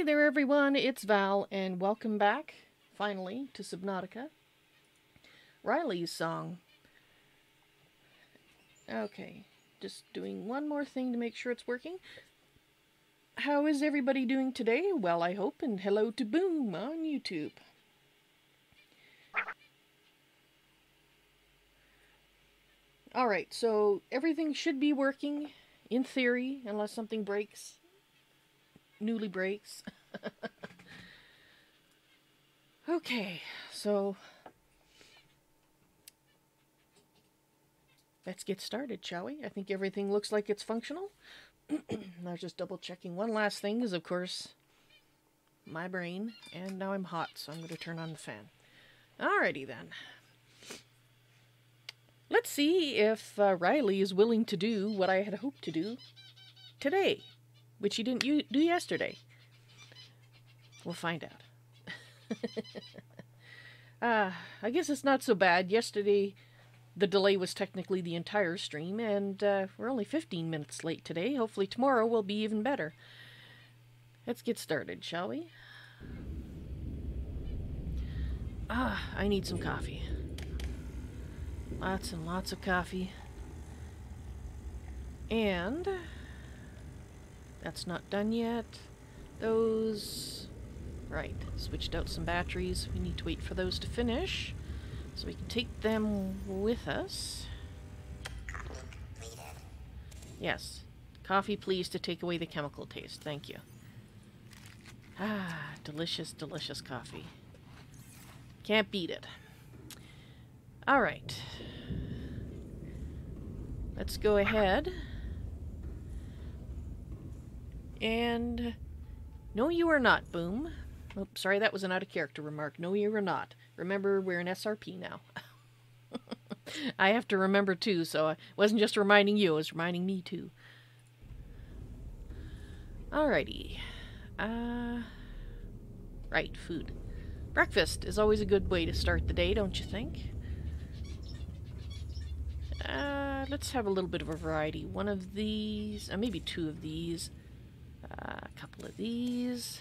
there everyone, it's Val, and welcome back, finally, to Subnautica. Ryley's song. Okay, just doing one more thing to make sure it's working. How is everybody doing today? Well, I hope, and hello to Boom on YouTube. Alright, so everything should be working, in theory, unless something breaks. Newly breaks. Okay, so let's get started, shall we? I think everything looks like it's functional. I was just double checking. One last thing is, of course, my brain. And now I'm hot, so I'm going to turn on the fan. Alrighty then. Let's see if Ryley is willing to do what I had hoped to do today, which he didn't do yesterday. We'll find out. I guess it's not so bad. Yesterday, the delay was technically the entire stream, and we're only 15 minutes late today. Hopefully tomorrow will be even better. Let's get started, shall we? I need some coffee. Lots and lots of coffee. And that's not done yet. Those... Right, switched out some batteries. We need to wait for those to finish, so we can take them with us. Yes. Coffee, please, to take away the chemical taste. Thank you. Ah, delicious, delicious coffee. Can't beat it. Alright. Let's go ahead. And... No, you are not, Boom. Oh, sorry, that was an out-of-character remark. No, you are not. Remember, we're an SRP now. I have to remember, too, so I wasn't just reminding you, I was reminding me, too. Alrighty. Right, food. Breakfast is always a good way to start the day, don't you think? Let's have a little bit of a variety. One of these, maybe two of these. A couple of these.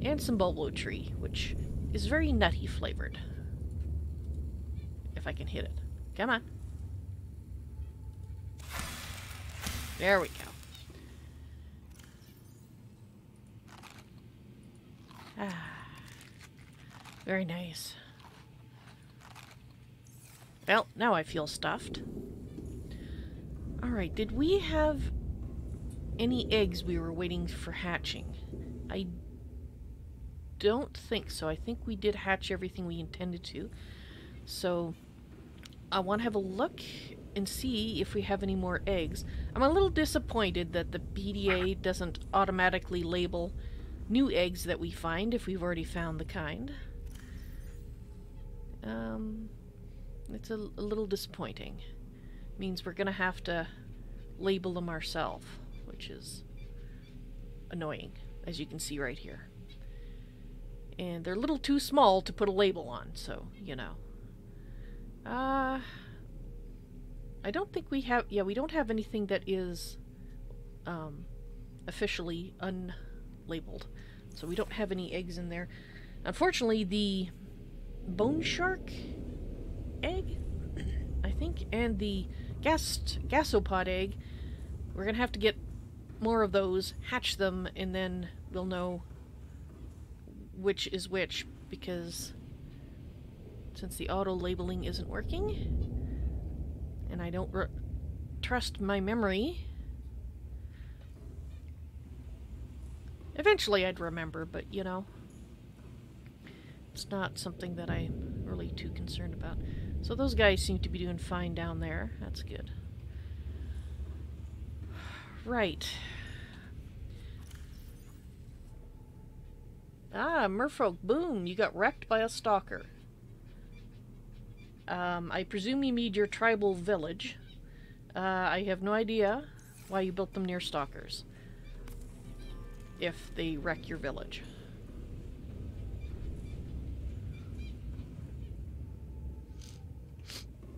And some Bulbo tree, which is very nutty flavored. If I can hit it. Come on. There we go. Very nice. Well, now I feel stuffed. Alright, did we have any eggs we were waiting for hatching? I don't think so. I think we did hatch everything we intended to. So I want to have a look and see if we have any more eggs. I'm a little disappointed that the PDA doesn't automatically label new eggs that we find if we've already found the kind. It's a little disappointing. Means we're gonna have to label them ourselves, which is annoying, as you can see right here. And they're a little too small to put a label on, so, you know. I don't think we have... Yeah, we don't have anything that is officially unlabeled. So we don't have any eggs in there. Unfortunately, the bone shark egg, I think, and the gasopod egg, we're going to have to get more of those, hatch them, and then we'll know which is which, because since the auto labeling isn't working and I don't trust my memory, eventually I'd remember, but you know, it's not something that I'm really too concerned about. So those guys seem to be doing fine down there. That's good. Right. Ah, merfolk, boom, you got wrecked by a stalker. I presume you mean your tribal village. I have no idea why you built them near stalkers, if they wreck your village.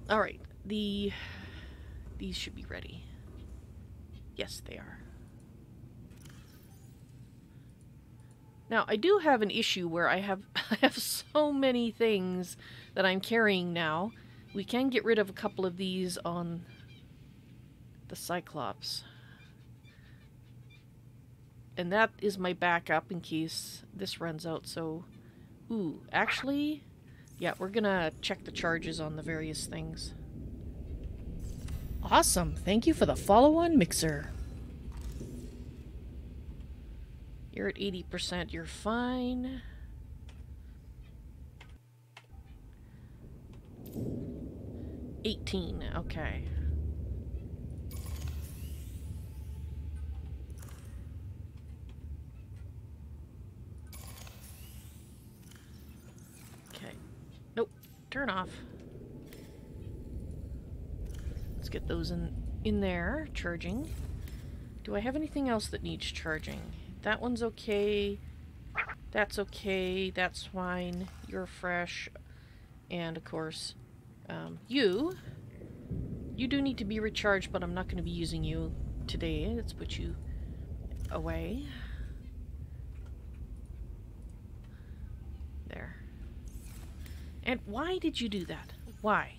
Alright, these should be ready. Yes, they are. Now, I do have an issue where I have so many things that I'm carrying now. We can get rid of a couple of these on the Cyclops. And that is my backup in case this runs out, so... Ooh, actually... Yeah, we're gonna check the charges on the various things. Awesome! Thank you for the follow-on mixer. You're at 80%, you're fine. $18, okay. Okay. Nope, turn off. Let's get those in there, charging. Do I have anything else that needs charging? That one's okay. That's okay. That's fine. You're fresh. And, of course, you do need to be recharged, but I'm not going to be using you today. Let's put you away. There. And why did you do that? Why?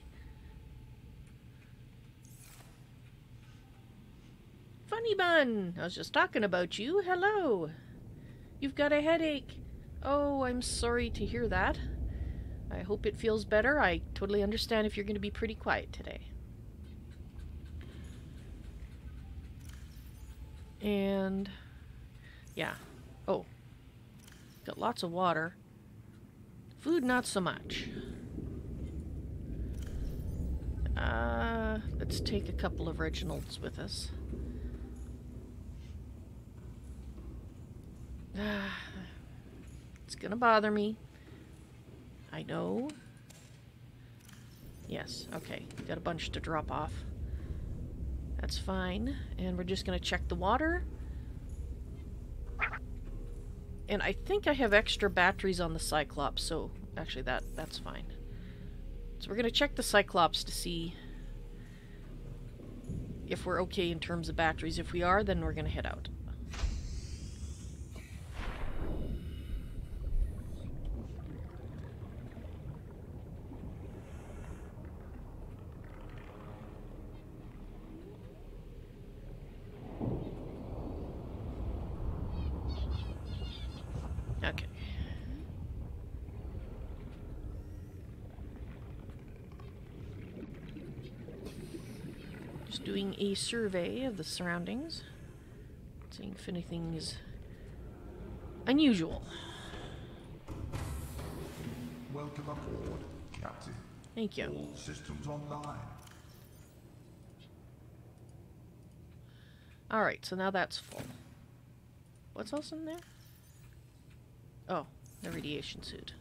Funny Bun! I was just talking about you. Hello! You've got a headache. Oh, I'm sorry to hear that. I hope it feels better. I totally understand if you're going to be pretty quiet today. And... yeah. Oh. Got lots of water. Food, not so much. Let's take a couple of Reginalds with us. It's gonna bother me. I know. Yes, okay. Got a bunch to drop off. That's fine. And we're just gonna check the water. And I think I have extra batteries on the Cyclops, so actually that's fine. So we're gonna check the Cyclops to see if we're okay in terms of batteries. If we are, then we're gonna head out. Okay. Just doing a survey of the surroundings. Seeing if anything is unusual. Welcome aboard, Captain. Thank you. All systems online. Alright, so now that's full. What's else in there? Oh, the radiation suit.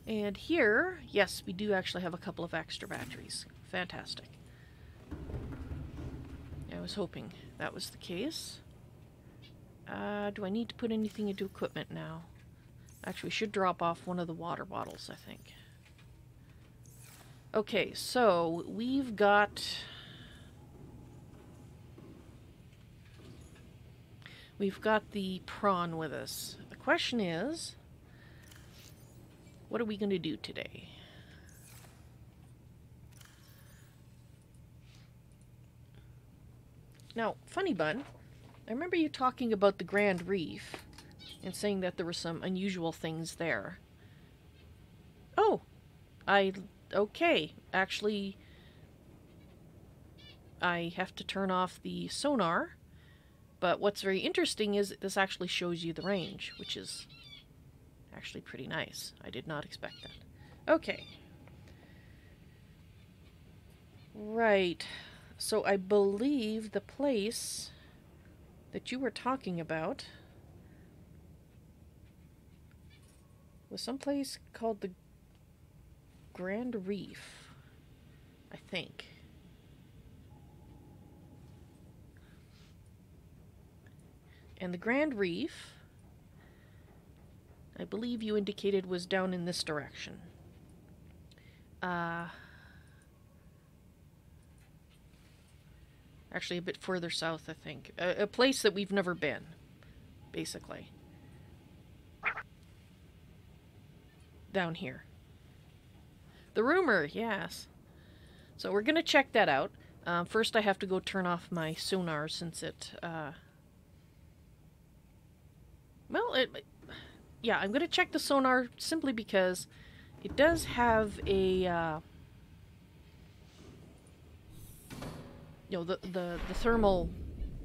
And here, yes, we do actually have a couple of extra batteries. Fantastic. I was hoping that was the case. Do I need to put anything into equipment now? Actually, we should drop off one of the water bottles, I think. Okay, so we've got... we've got the prawn with us. The question is, what are we going to do today? Now, Funny Bun, I remember you talking about the Grand Reef and saying that there were some unusual things there. Oh, okay. Actually, I have to turn off the sonar, but what's very interesting is this actually shows you the range, which is actually pretty nice. I did not expect that. Okay. Right. So I believe the place that you were talking about was someplace called the Grand Reef, I think. And the Grand Reef, I believe you indicated, was down in this direction. Actually, a bit further south, I think. A place that we've never been, basically. down here. The rumor, yes. So we're going to check that out. First I have to go turn off my sonar since it, yeah, I'm going to check the sonar simply because it does have a, you know, the thermal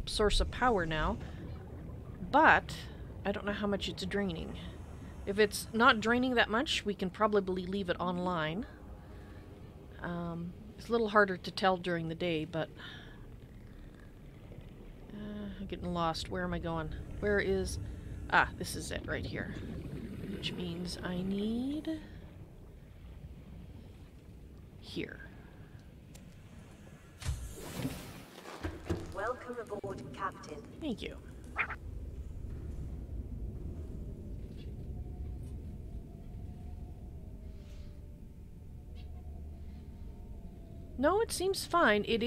source of power now, but I don't know how much it's draining. If it's not draining that much, we can probably leave it online. It's a little harder to tell during the day, but I'm getting lost. Where am I going? Where is... Ah, this is it right here. Which means I need... here. Welcome aboard, Captain. Thank you. No, it seems fine. It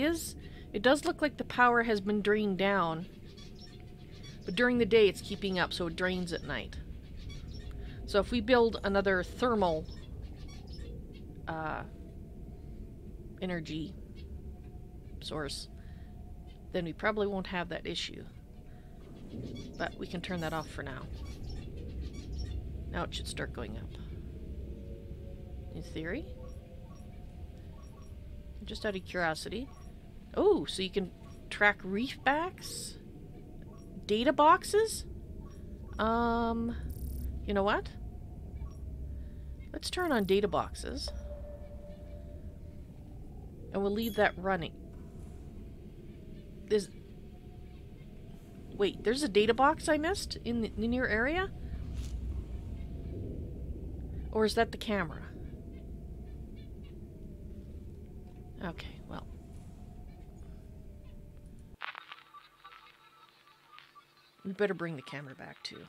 does look like the power has been drained down. But during the day it's keeping up, so it drains at night. So if we build another thermal energy source, then we probably won't have that issue. But we can turn that off for now. Now it should start going up. In theory. Just out of curiosity. Oh, so you can track reef backs? Data boxes? You know what? Let's turn on data boxes. And we'll leave that running. Wait, there's a data box I missed in the near area? Or is that the camera? Okay, well. We better bring the camera back too.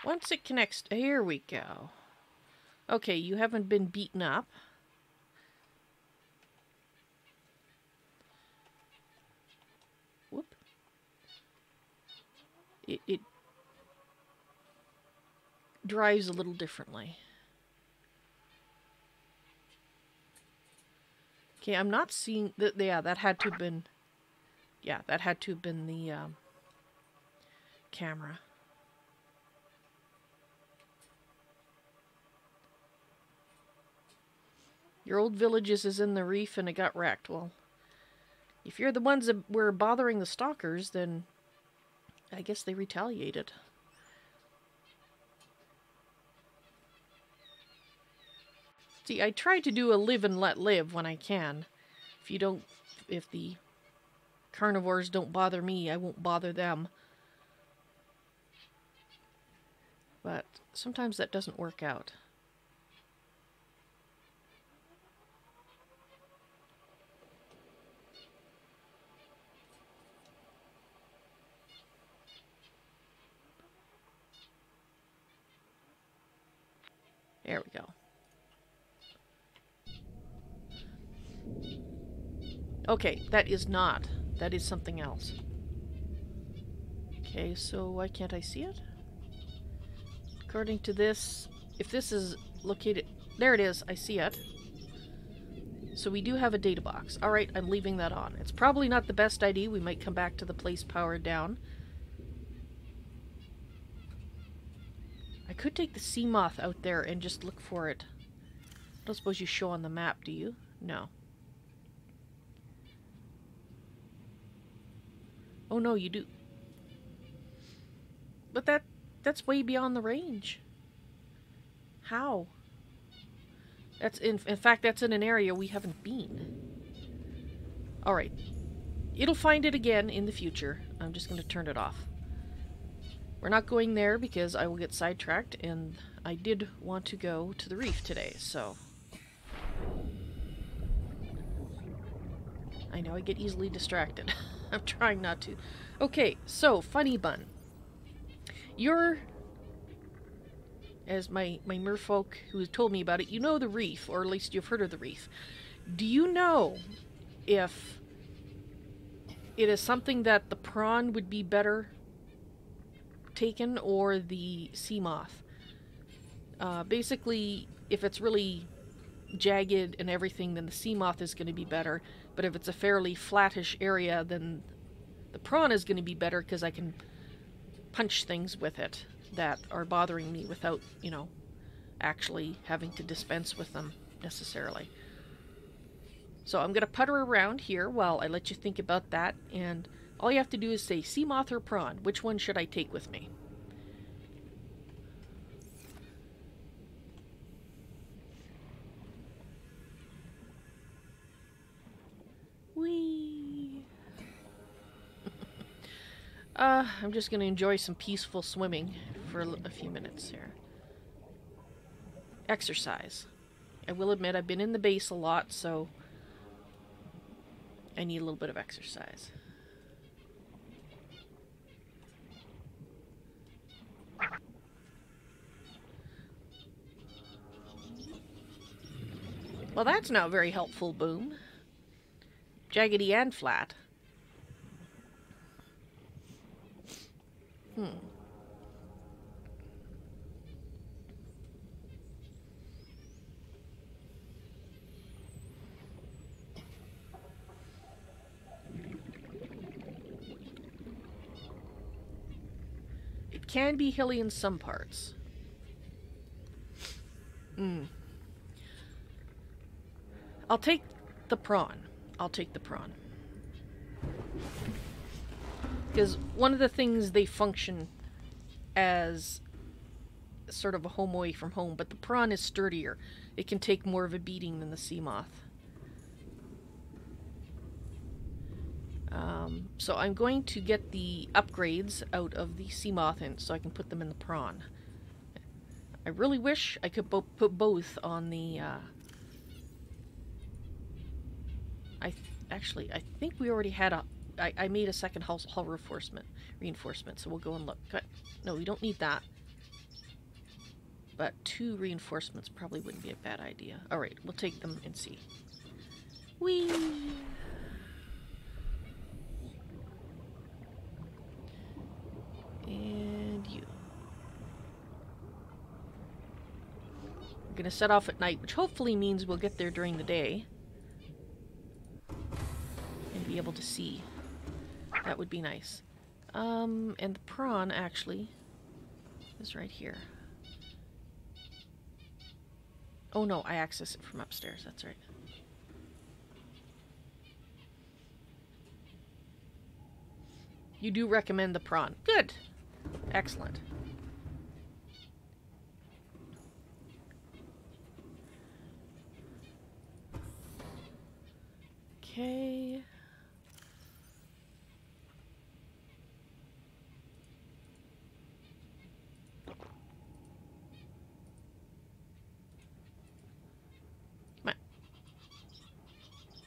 Once it connects, here we go. Okay, you haven't been beaten up. Whoop. It drives a little differently. Okay, I'm not seeing that. Yeah, that had to have been. Yeah, that had to have been the camera. Your old villages is in the reef and it got wrecked. Well, if you're the ones that were bothering the stalkers, then I guess they retaliated. See, I try to do a live and let live when I can. If the carnivores don't bother me, I won't bother them. But sometimes that doesn't work out. There we go. Okay, that is not. That is something else. Okay, so why can't I see it? According to this, if this is located... There it is, I see it. So we do have a data box. Alright, I'm leaving that on. It's probably not the best idea. We might come back to the place powered down. I could take the sea moth out there and just look for it. I don't suppose you show on the map, do you? No. Oh no, you do. But that's way beyond the range. How? That's in fact, that's in an area we haven't been. Alright. It'll find it again in the future. I'm just going to turn it off. We're not going there because I will get sidetracked, and I did want to go to the reef today, so... I know I get easily distracted. I'm trying not to. Okay, so, Funny Bun. You're... As my merfolk who has told me about it, you know the reef, or at least you've heard of the reef. Do you know if it is something that the prawn would be better taken or the sea moth. Basically, if it's really jagged and everything, then the sea moth is going to be better. But if it's a fairly flattish area, then the prawn is going to be better because I can punch things with it that are bothering me without, you know, actually having to dispense with them necessarily. So I'm going to putter around here while I let you think about that, and all you have to do is say sea moth or prawn. Which one should I take with me? Whee! I'm just going to enjoy some peaceful swimming for a few minutes here. Exercise. I will admit I've been in the base a lot, so I need a little bit of exercise. Well, that's not very helpful, Boom. Jaggedy and flat. It can be hilly in some parts. I'll take the prawn. I'll take the prawn. Because one of the things, they function as sort of a home away from home, but the prawn is sturdier. It can take more of a beating than the sea moth. So I'm going to get the upgrades out of the sea moth and so I can put them in the prawn. I really wish I could put both on the... I think we already had a... I made a second hull reinforcement, so we'll go and look. No, we don't need that. But 2 reinforcements probably wouldn't be a bad idea. Alright, we'll take them and see. Whee! And you. We're gonna set off at night, which hopefully means we'll get there during the day. And be able to see. That would be nice. And the prawn, actually, is right here. Oh no, I access it from upstairs, that's right. You do recommend the prawn. Good! Excellent. Okay.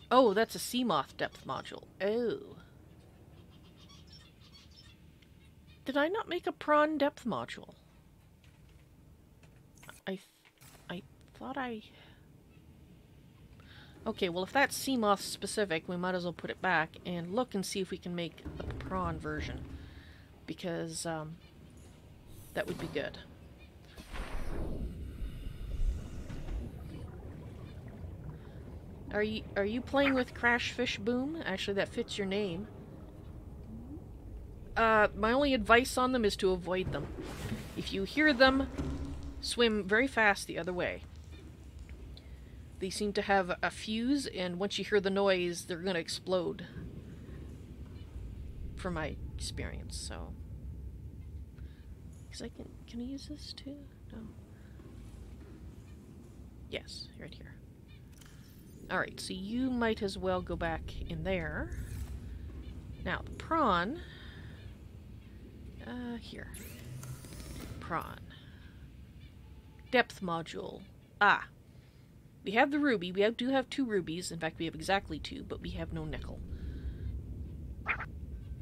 Oh, that's a sea moth depth module. Oh. Did I not make a prawn depth module? I thought I... Okay, well if that's sea moth specific, we might as well put it back and look and see if we can make the prawn version. Because, that would be good. Are you playing with Crash Fish Boom? Actually, that fits your name. My only advice on them is to avoid them. If you hear them, swim very fast the other way. They seem to have a fuse, and once you hear the noise, they're gonna explode. From my experience, so... Because can I use this too? No. Yes, right here. Alright, so you might as well go back in there. Now, the prawn... here. Prawn. Depth module. Ah. We have the ruby. We do have 2 rubies. In fact, we have exactly 2, but we have no nickel.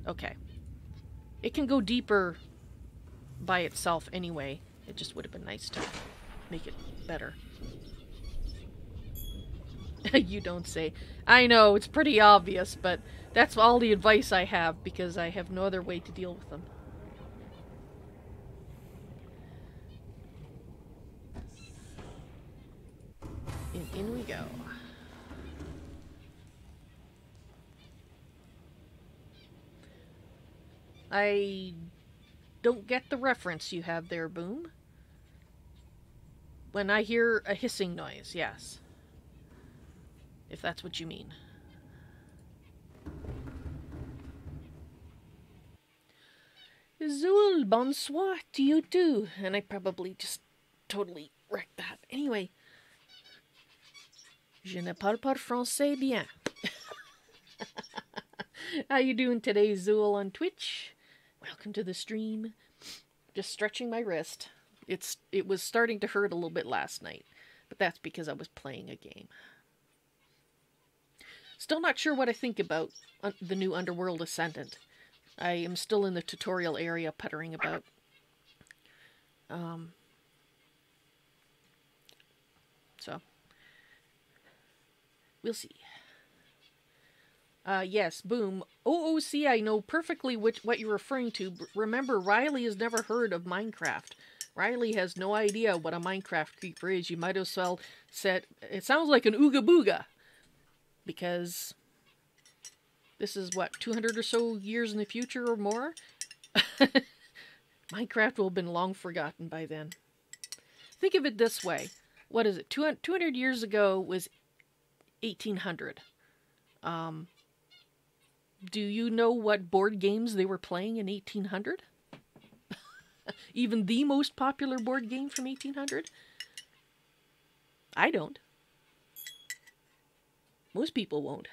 Okay. It can go deeper by itself anyway. It just would have been nice to make it better. You don't say. I know, it's pretty obvious, but that's all the advice I have because I have no other way to deal with them. In we go. I don't get the reference you have there, Boom. When I hear a hissing noise, yes. If that's what you mean. Zool, bonsoir to you too. And I probably just totally wrecked that. Anyway. Je ne parle pas français bien. How you doing today, Zool on Twitch? Welcome to the stream. Just stretching my wrist. It was starting to hurt a little bit last night, but that's because I was playing a game. Still not sure what I think about the new Underworld Ascendant. I am still in the tutorial area puttering about. So, we'll see. Yes, Boom. OOC, I know perfectly what you're referring to. Remember, Ryley has never heard of Minecraft. Ryley has no idea what a Minecraft creeper is. You might as well said, it sounds like an Ooga Booga. Because this is, what, 200 or so years in the future or more? Minecraft will have been long forgotten by then. Think of it this way. What is it? 200 years ago was 1800. Do you know what board games they were playing in 1800? Even the most popular board game from 1800? I don't. Most people won't.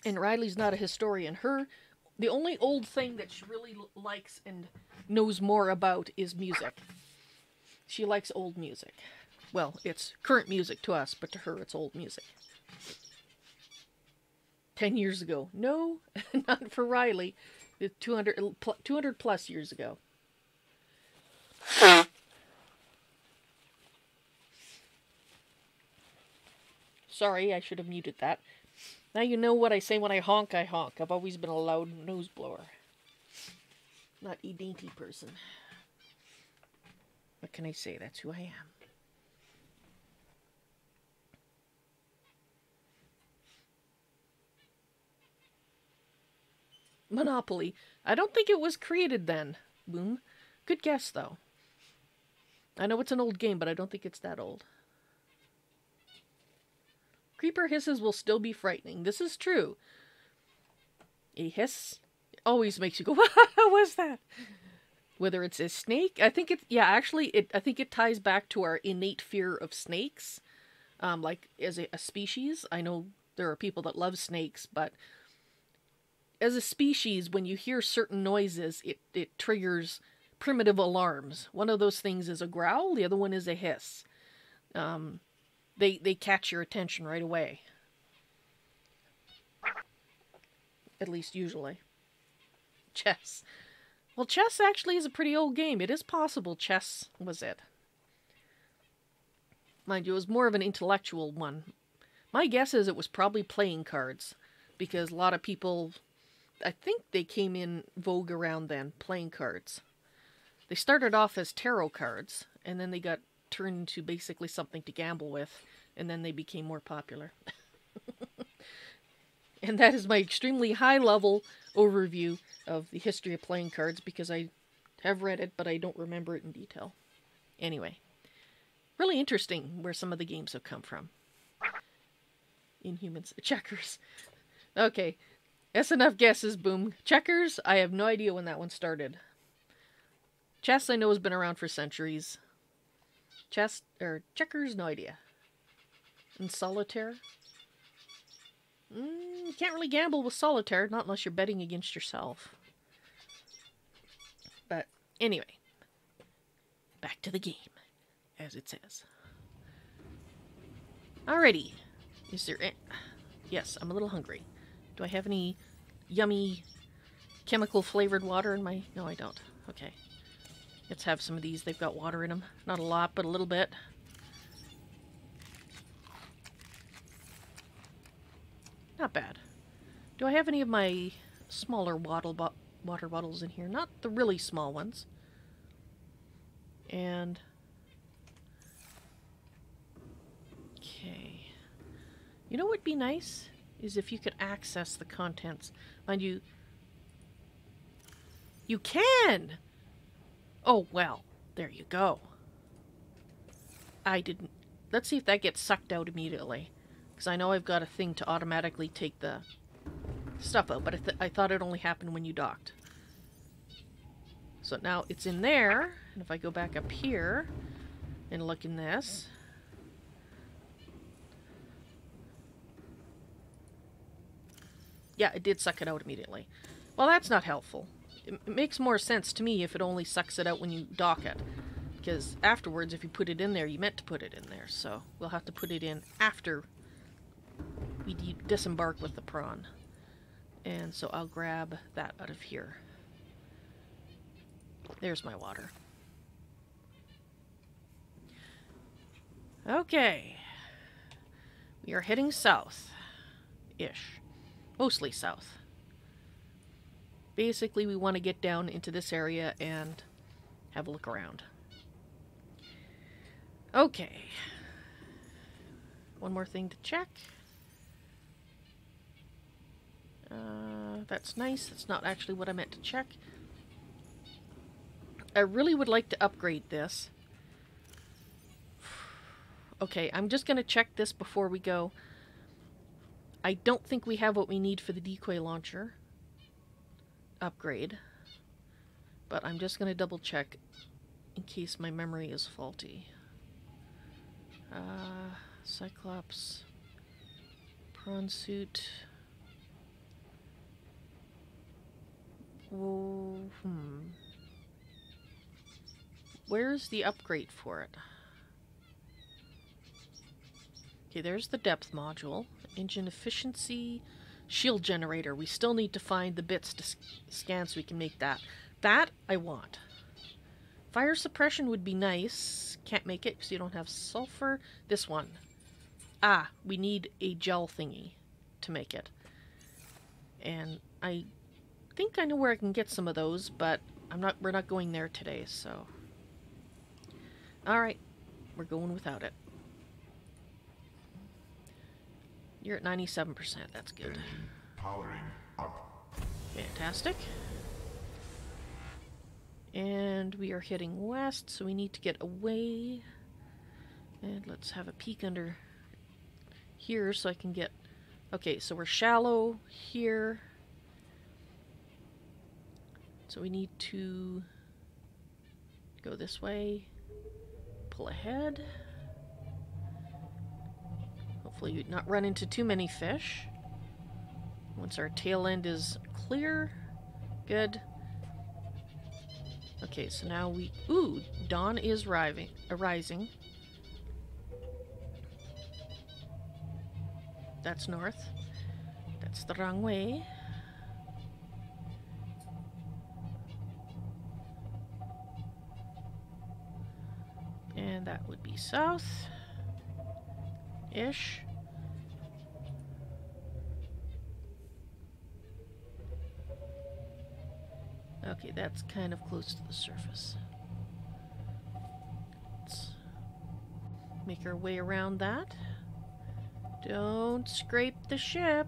And Ryley's not a historian. The only old thing that she really likes and knows more about is music. She likes old music. Well, it's current music to us, but to her it's old music. 10 years ago. No, not for Ryley. 200 plus years ago. Sorry, I should have muted that. Now you know what I say when I honk, I honk. I've always been a loud nose blower. Not a dainty person. What can I say? That's who I am. Monopoly. I don't think it was created then, Boom. Good guess, though. I know it's an old game, but I don't think it's that old. Creeper hisses will still be frightening. This is true. A hiss always makes you go, what was that? Whether it's a snake, I think it, yeah, actually, I think it ties back to our innate fear of snakes. Like, as a species. I know there are people that love snakes, but as a species, when you hear certain noises, it triggers primitive alarms. One of those things is a growl, the other one is a hiss. They catch your attention right away. At least usually. Chess. Well, chess actually is a pretty old game. It is possible chess was it. Mind you, it was more of an intellectual one. My guess is it was probably playing cards, because a lot of people, I think they came in vogue around then, playing cards. They started off as tarot cards, and then they got turned into basically something to gamble with, and then they became more popular. And that is my extremely high-level overview of the history of playing cards, because I have read it, but I don't remember it in detail. Anyway, really interesting where some of the games have come from. Inhumans. Checkers. Okay. That's enough guesses, Boom. Checkers, I have no idea when that one started. Chess, I know, has been around for centuries. Checkers, no idea. And solitaire? You can't really gamble with solitaire, not unless you're betting against yourself. But, anyway. Back to the game, as it says. Alrighty. Is there... Yes, I'm a little hungry. Do I have any yummy chemical-flavored water in my... No, I don't. Okay. Let's have some of these. They've got water in them. Not a lot, but a little bit. Not bad. Do I have any of my smaller water bottles in here? Not the really small ones. And... You know what would be nice? Is if you could access the contents. Mind you... You can! Oh, well. There you go. I didn't... Let's see if that gets sucked out immediately. Because I know I've got a thing to automatically take the stuff out. But I thought it only happened when you docked. So now it's in there. And if I go back up here and look in this... Yeah, it did suck it out immediately. Well, that's not helpful. It makes more sense to me if it only sucks it out when you dock it. Because afterwards, if you put it in there, you meant to put it in there. So we'll have to put it in after we disembark with the prawn. And so I'll grab that out of here. There's my water. Okay. We are heading south-ish. Mostly south. Basically, we want to get down into this area and have a look around. Okay. One more thing to check. That's nice. That's not actually what I meant to check. I really would like to upgrade this. Okay, I'm just going to check this before we go. I don't think we have what we need for the decoy launcher upgrade, but I'm just going to double check in case my memory is faulty. Cyclops, prawn suit. Oh, Where's the upgrade for it? Okay, there's the depth module. Engine efficiency, shield generator. We still need to find the bits to scan so we can make that. That I want. Fire suppression would be nice. Can't make it because you don't have sulfur. This one. Ah, we need a gel thingy to make it. And I think I know where I can get some of those, but we're not going there today, so. Alright, we're going without it. You're at 97%, that's good. Powering up. Fantastic. And we are heading west, so we need to get away. And let's have a peek under here so I can get... Okay, so we're shallow here. So we need to go this way, pull ahead. Hopefully not run into too many fish. Once our tail end is clear. Good. Okay, so now we... Ooh, dawn is arising. That's north. That's the wrong way. And that would be south-ish. Okay, that's kind of close to the surface. Let's make our way around that. Don't scrape the ship.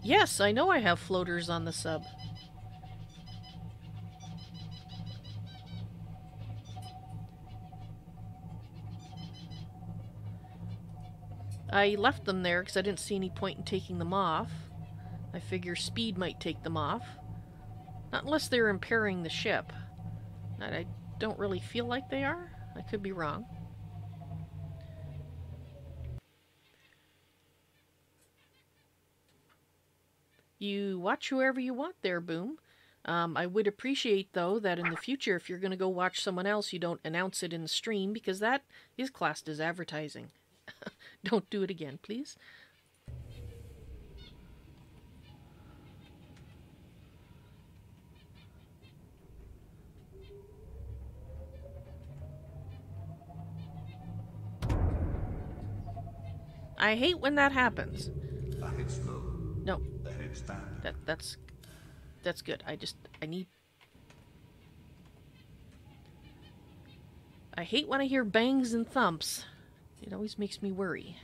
Yes, I know I have floaters on the sub. I left them there because I didn't see any point in taking them off. I figure speed might take them off. Not unless they're impairing the ship. I don't really feel like they are. I could be wrong. You watch whoever you want there, Boom. I would appreciate, though, that in the future, if you're going to go watch someone else, you don't announce it in the stream, because that is classed as advertising. Don't do it again, please. I hate when that happens. Ahead slow. No. Ahead standard. That's good. I need... I hate when I hear bangs and thumps. It always makes me worry.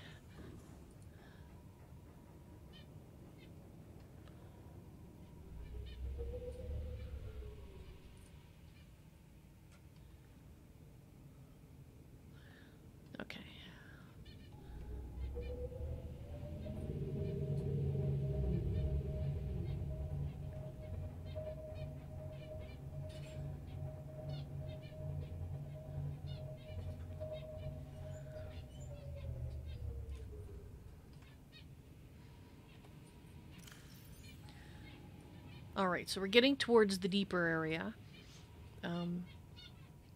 Okay. Alright, so we're getting towards the deeper area.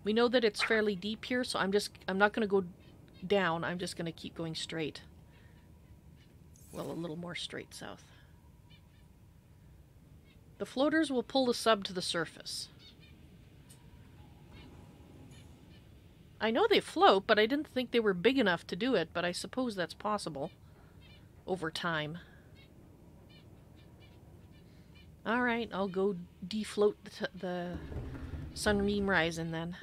We know that it's fairly deep here, so I'm not going to go down, I'm just going to keep going straight. Well, a little more straight south. The floaters will pull the sub to the surface. I know they float, but I didn't think they were big enough to do it, but I suppose that's possible over time. Alright, I'll go defloat the Sunbeam Rising then.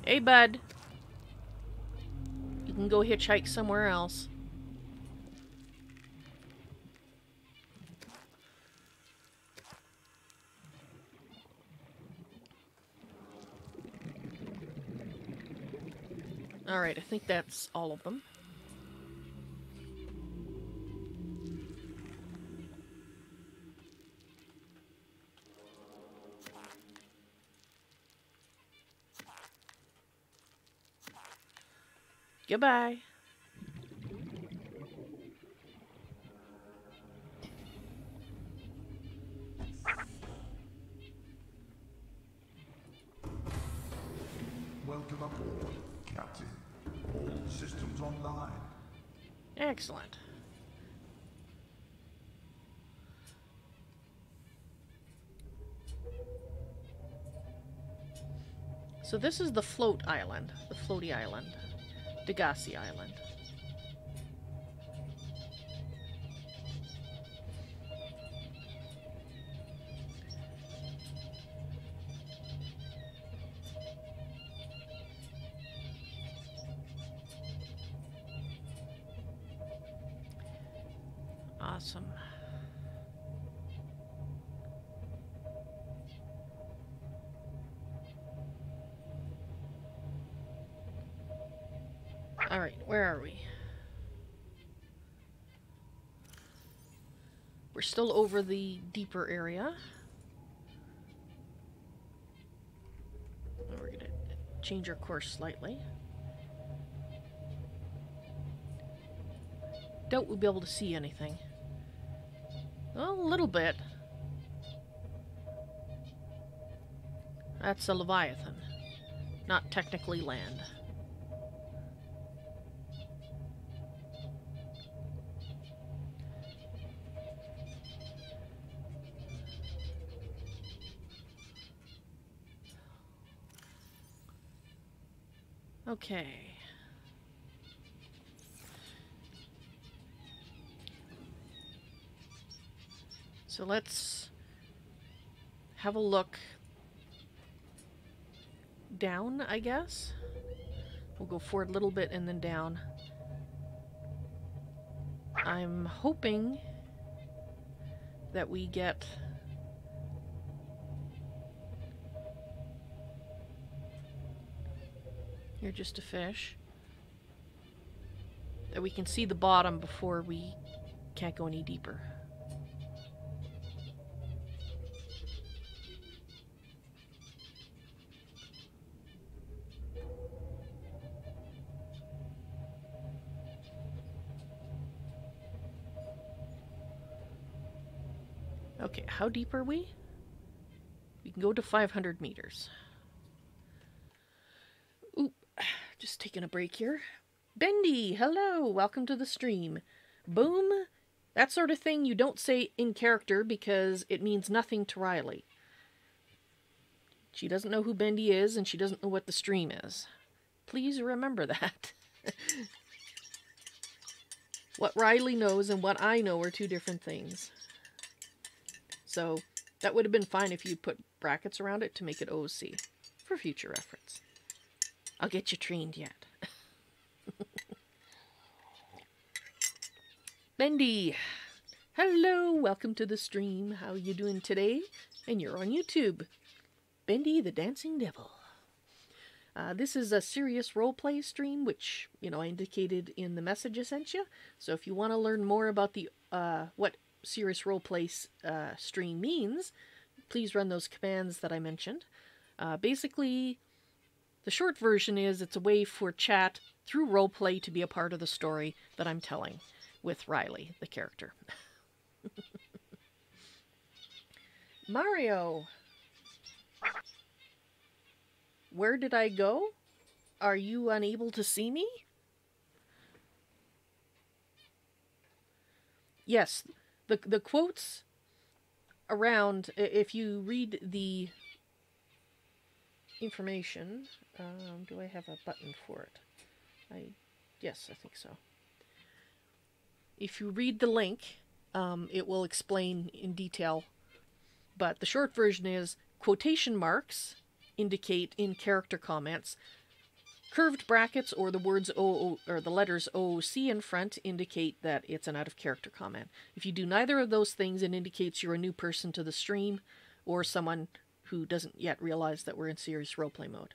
Hey, bud. You can go hitchhike somewhere else. Alright, I think that's all of them. Goodbye. Welcome aboard, Captain. All systems online. Excellent. So this is the float island, the floaty island, Degassi Island. Awesome. Alright, where are we? We're still over the deeper area. We're gonna change our course slightly. Doubt we'll be able to see anything. Well, a little bit. That's a Leviathan. Not technically land. Okay. So let's have a look down, I guess. We'll go forward a little bit and then down. I'm hoping that we get You're just a fish. That we can see the bottom before we can't go any deeper. Okay, how deep are we? We can go to 500 meters. Oop, just taking a break here. Bendy, hello, welcome to the stream. Boom, that sort of thing you don't say in character because it means nothing to Ryley. She doesn't know who Bendy is and she doesn't know what the stream is. Please remember that. What Ryley knows and what I know are two different things. So that would have been fine if you put brackets around it to make it OC for future reference. I'll get you trained yet. Bendy, hello, welcome to the stream. How you doing today? And you're on YouTube. Bendy the Dancing Devil. This is a serious roleplay stream, which, you know, I indicated in the message I sent you. So if you want to learn more about the what serious roleplay stream means, please run those commands that I mentioned. Basically, the short version is it's a way for chat through roleplay to be a part of the story that I'm telling with Ryley, the character. Mario! Where did I go? Are you unable to see me? Yes, the quotes around, if you read the information, do I have a button for it? Yes, I think so. If you read the link, it will explain in detail, but the short version is quotation marks indicate in character comments. Curved brackets or the words O or the letters OOC in front indicate that it's an out of character comment. If you do neither of those things, it indicates you're a new person to the stream or someone who doesn't yet realize that we're in serious roleplay mode.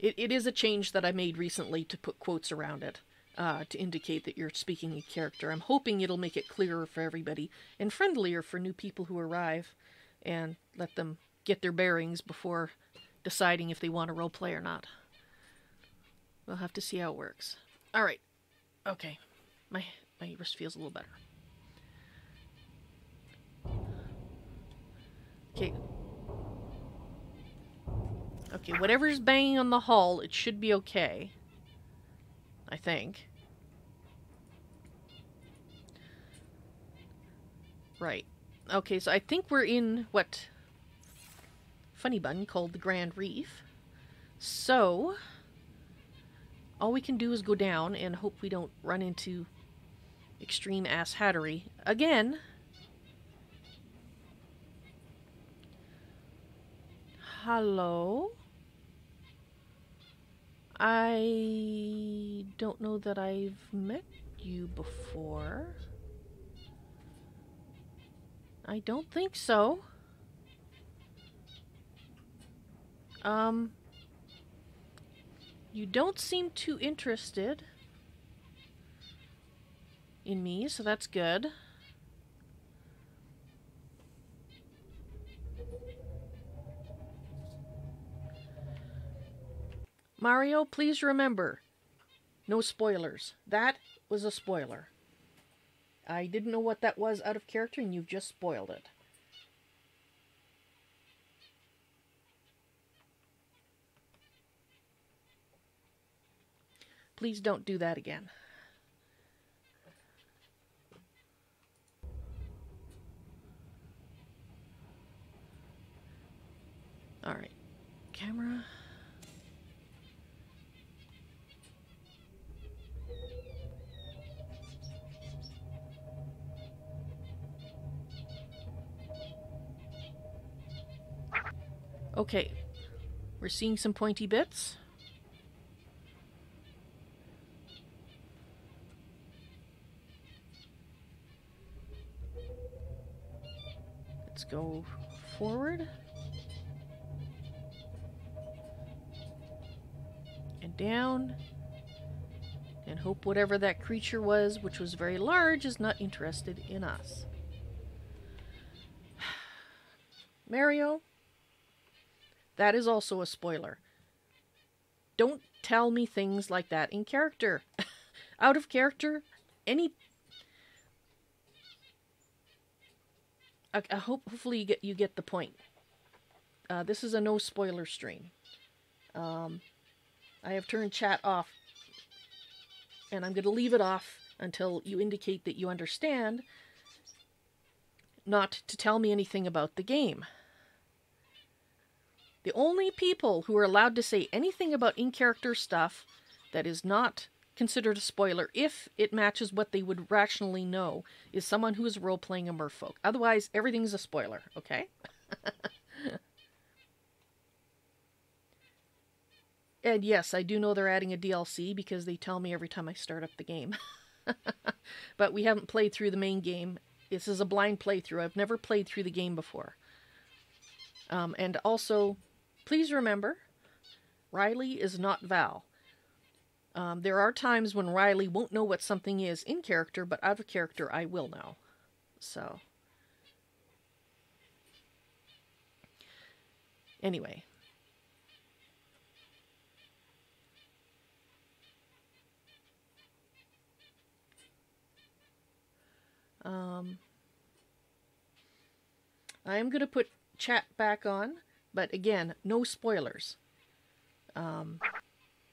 It is a change that I made recently to put quotes around it. To indicate that you're speaking a character. I'm hoping it'll make it clearer for everybody and friendlier for new people who arrive and let them get their bearings before deciding if they want to roleplay or not. We'll have to see how it works. Alright. Okay. My wrist feels a little better. Okay. Okay, whatever's banging on the hull, it should be okay. I think. Right. Okay, so I think we're in what Funny Bun called the Grand Reef. So, all we can do is go down and hope we don't run into extreme ass hattery again. Hello? I don't know that I've met you before. I don't think so. You don't seem too interested in me, so that's good. Mario, please remember, no spoilers. That was a spoiler. I didn't know what that was out of character, and you've just spoiled it. Please don't do that again. Alright. Camera. Okay, we're seeing some pointy bits. Let's go forward. And down. And hope whatever that creature was, which was very large, is not interested in us. Mario? That is also a spoiler. Don't tell me things like that in character. Out of character, any... hopefully you get the point. This is a no spoiler stream. I have turned chat off, and I'm going to leave it off until you indicate that you understand not to tell me anything about the game. The only people who are allowed to say anything about in-character stuff that is not considered a spoiler, if it matches what they would rationally know, is someone who is role-playing a merfolk. Otherwise, everything's a spoiler, okay? And yes, I do know they're adding a DLC because they tell me every time I start up the game. But we haven't played through the main game. This is a blind playthrough. I've never played through the game before. And also, please remember, Ryley is not Val. There are times when Ryley won't know what something is in character, but out of character I will know. So, anyway. I am going to put chat back on, but again, no spoilers.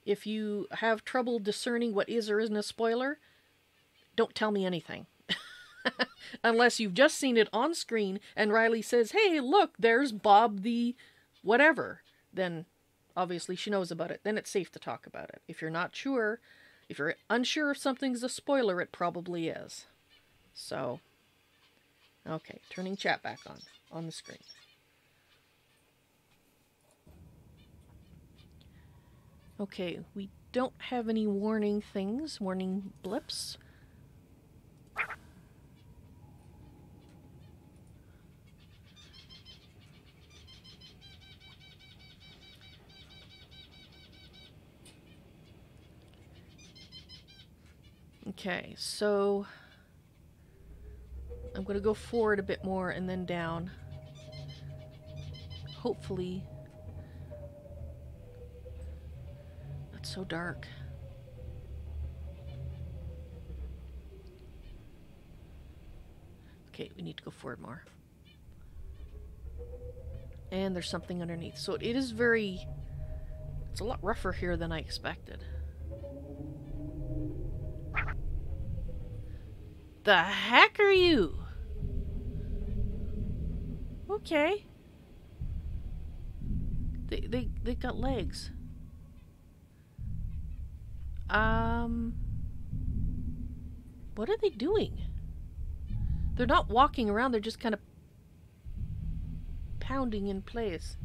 If you have trouble discerning what is or isn't a spoiler, don't tell me anything. Unless you've just seen it on screen and Ryley says, hey, look, there's Bob the whatever. Then obviously she knows about it. Then it's safe to talk about it. If you're not sure, if you're unsure if something's a spoiler, it probably is. So, okay, turning chat back on the screen. Okay, we don't have any warning things, warning blips. Okay, so I'm going to go forward a bit more and then down. Hopefully. That's so dark. Okay, we need to go forward more. And there's something underneath. So it is very... It's a lot rougher here than I expected. The heck are you? Okay. They got legs. What are they doing? They're not walking around, they're just kind of pounding in place.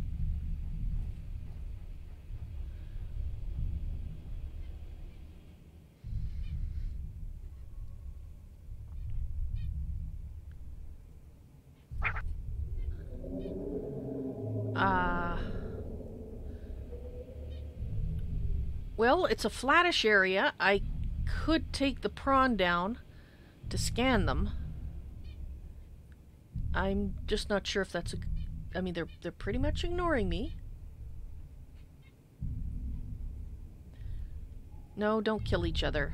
Well, it's a flattish area. I could take the prawn down to scan them. I'm just not sure if that's a... I mean, they're pretty much ignoring me. No, don't kill each other.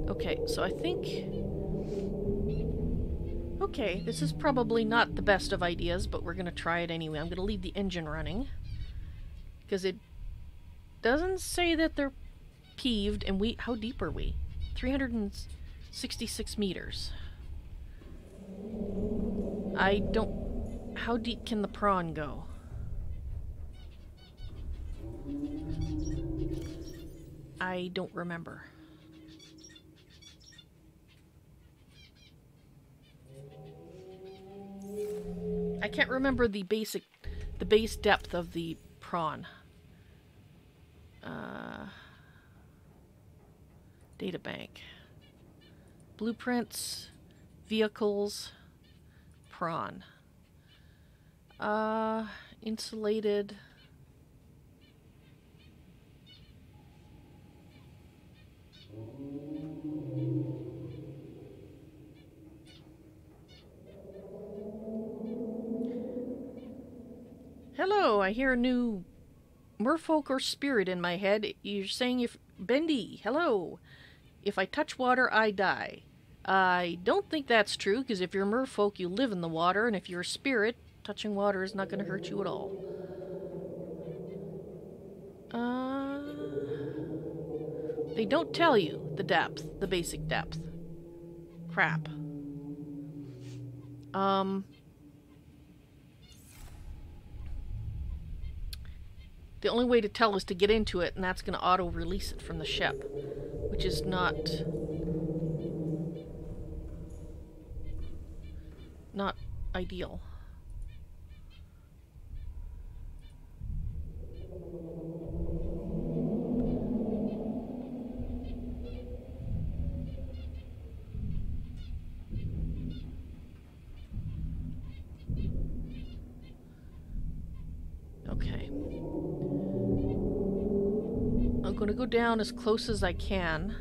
Okay, so I think... Okay, this is probably not the best of ideas, but we're gonna try it anyway. I'm gonna leave the engine running. Because it doesn't say that they're peeved, and we... How deep are we? 366 meters. I don't... How deep can the prawn go? I don't remember. I can't remember the base depth of the prawn. Data bank. Blueprints, vehicles, prawn. Insulated. Hello, I hear a new merfolk or spirit in my head. You're saying if... Bendy, hello. If I touch water, I die. I don't think that's true, because if you're merfolk, you live in the water, and if you're a spirit, touching water is not going to hurt you at all. They don't tell you the depth, the basic depth. Crap. The only way to tell is to get into it, and that's going to auto-release it from the ship, which is not ideal. Okay. I'm going to go down as close as I can.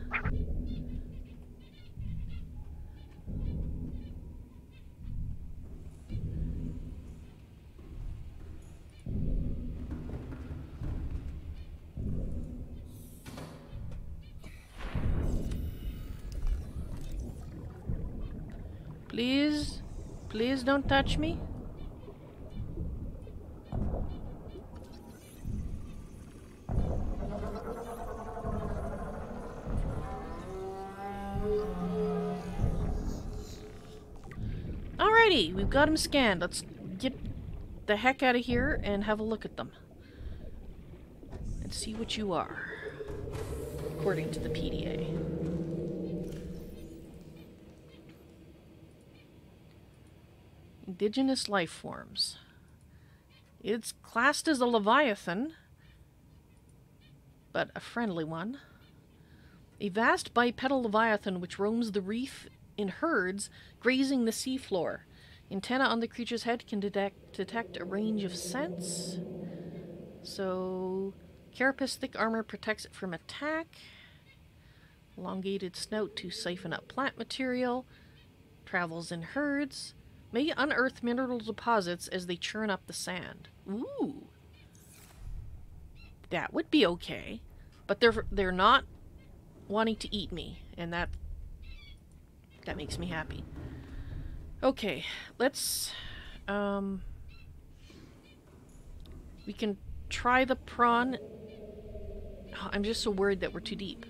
Please? Please don't touch me? Alrighty, we've got them scanned. Let's get the heck out of here and have a look at them. And see what you are, according to the PDA. Indigenous life forms. It's classed as a leviathan, but a friendly one. A vast bipedal leviathan which roams the reef in herds, grazing the seafloor. Antenna on the creature's head can detect a range of scents. So, carapace thick armor protects it from attack. Elongated snout to siphon up plant material. Travels in herds. May unearth mineral deposits as they churn up the sand. Ooh. That would be okay. But they're not wanting to eat me, and that makes me happy. Okay, let's we can try the prawn. Oh, I'm just so worried that we're too deep.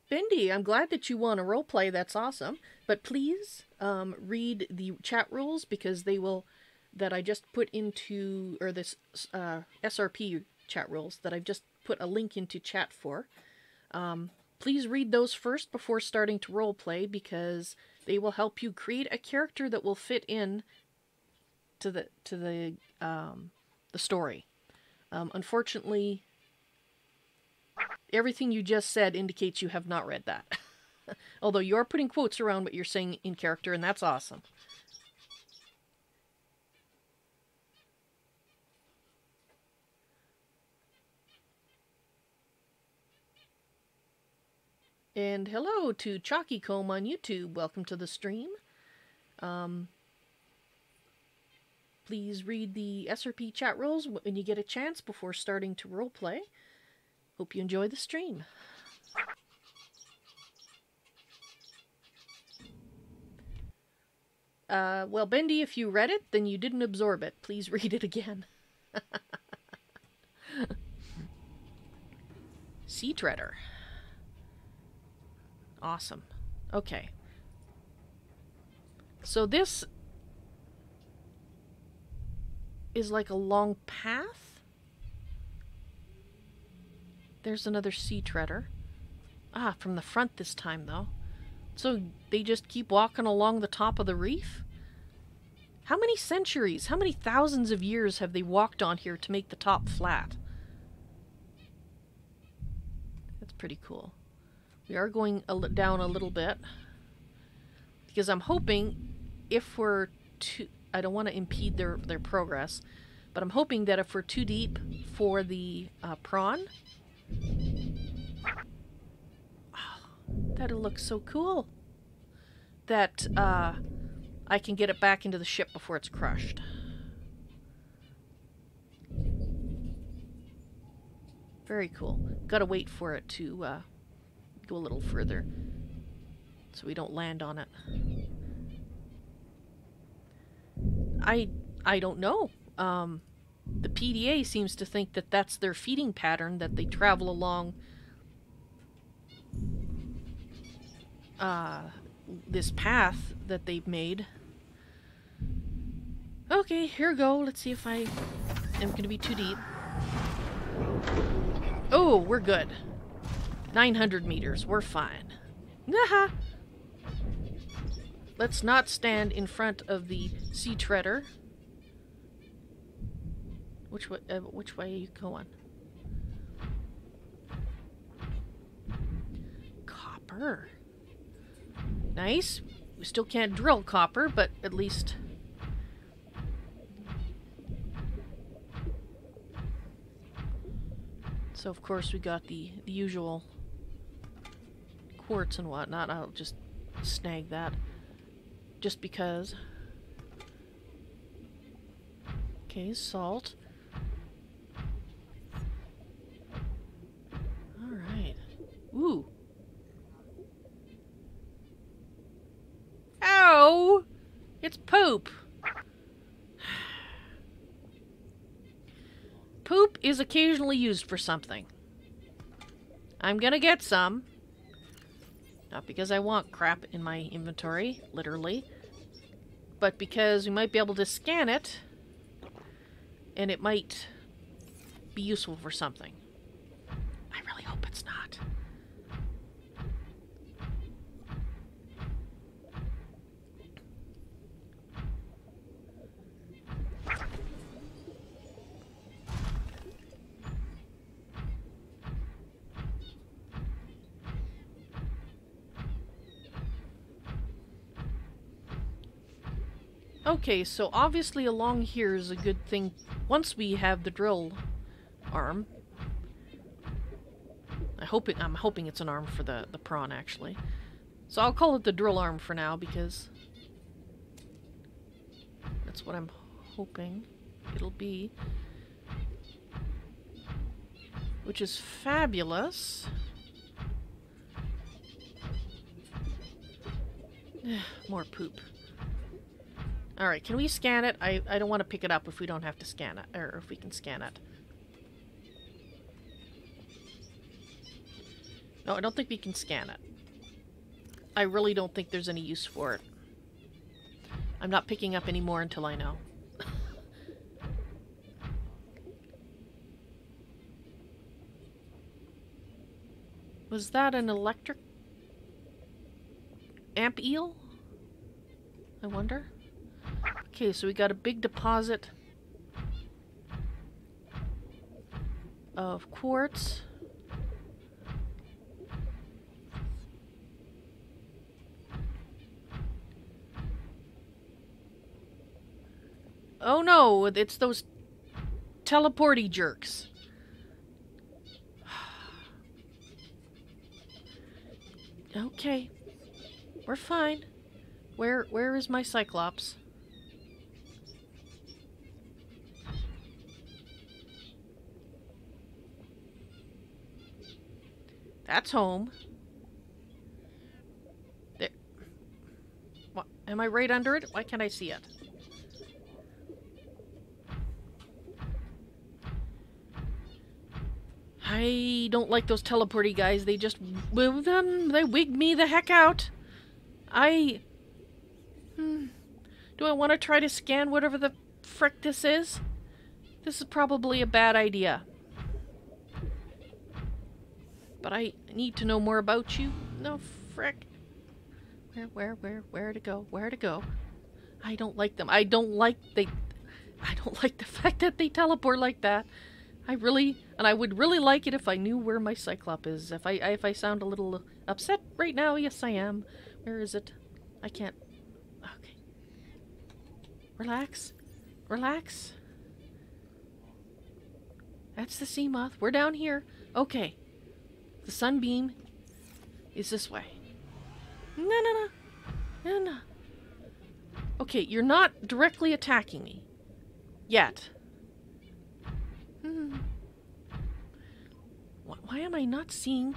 Bendy, I'm glad that you want to roleplay. That's awesome. But please read the chat rules, because they will, that I just put into, or this SRP chat rules that I've just put a link into chat for. Please read those first before starting to roleplay, because they will help you create a character that will fit in to the story. Unfortunately, everything you just said indicates you have not read that. Although you are putting quotes around what you're saying in character, and that's awesome. And hello to Chalky Comb on YouTube. Welcome to the stream. Please read the SRP chat rules when you get a chance before starting to roleplay. Hope you enjoy the stream. Well, Bendy, if you read it, then you didn't absorb it. Please read it again. Sea Treader. Awesome. Okay. So this is like a long path. There's another sea treader. Ah, from the front this time, though. So they just keep walking along the top of the reef? How many centuries, how many thousands of years have they walked on here to make the top flat? That's pretty cool. We are going down a little bit, because I'm hoping if we're too... I don't want to impede their progress, but I'm hoping that if we're too deep for the prawn... Oh, that'll look so cool. That I can get it back into the ship before it's crushed. Very cool. Gotta wait for it to go a little further so we don't land on it. I don't know. The PDA seems to think that that's their feeding pattern, that they travel along this path that they've made. Okay, here we go. Let's see if I am going to be too deep. Oh, we're good. 900 meters. We're fine. Naha! Let's not stand in front of the sea treader. Which way are you going? Copper. Nice. We still can't drill copper, but at least... So, of course, we got the usual quartz and whatnot. I'll just snag that. Just because. Okay, salt. Alright. Ooh. Ow! It's poop. Poop is occasionally used for something. I'm gonna get some. Not because I want crap in my inventory, literally, but because we might be able to scan it, and it might be useful for something. I really hope it's not. Okay, so obviously along here is a good thing once we have the drill arm. I'm hoping it's an arm for the prawn, actually. So I'll call it the drill arm for now, because that's what I'm hoping it'll be. Which is fabulous. More poop. Alright, can we scan it? I don't want to pick it up if we don't have to scan it, or if we can scan it. No, I don't think we can scan it. I really don't think there's any use for it. I'm not picking up any more until I know. Was that an electric amp eel? I wonder. Okay, so we got a big deposit of quartz. Oh no, it's those teleporty jerks. Okay, we're fine. Where is my Cyclops? That's home. There. What? Am I right under it? Why can't I see it? I don't like those teleporty guys. They just move them. They wig me the heck out. Do I want to try to scan whatever the frick this is? This is probably a bad idea. But I need to know more about you. No, frick. Where to go? Where to go? I don't like them. I don't like the fact that they teleport like that. I would really like it if I knew where my Cyclops is. If I sound a little upset right now, yes I am. Where is it? I can't. Okay. Relax. Relax. That's the sea moth. We're down here. Okay. The sunbeam is this way. No. Okay, you're not directly attacking me. Yet. Why am I not seeing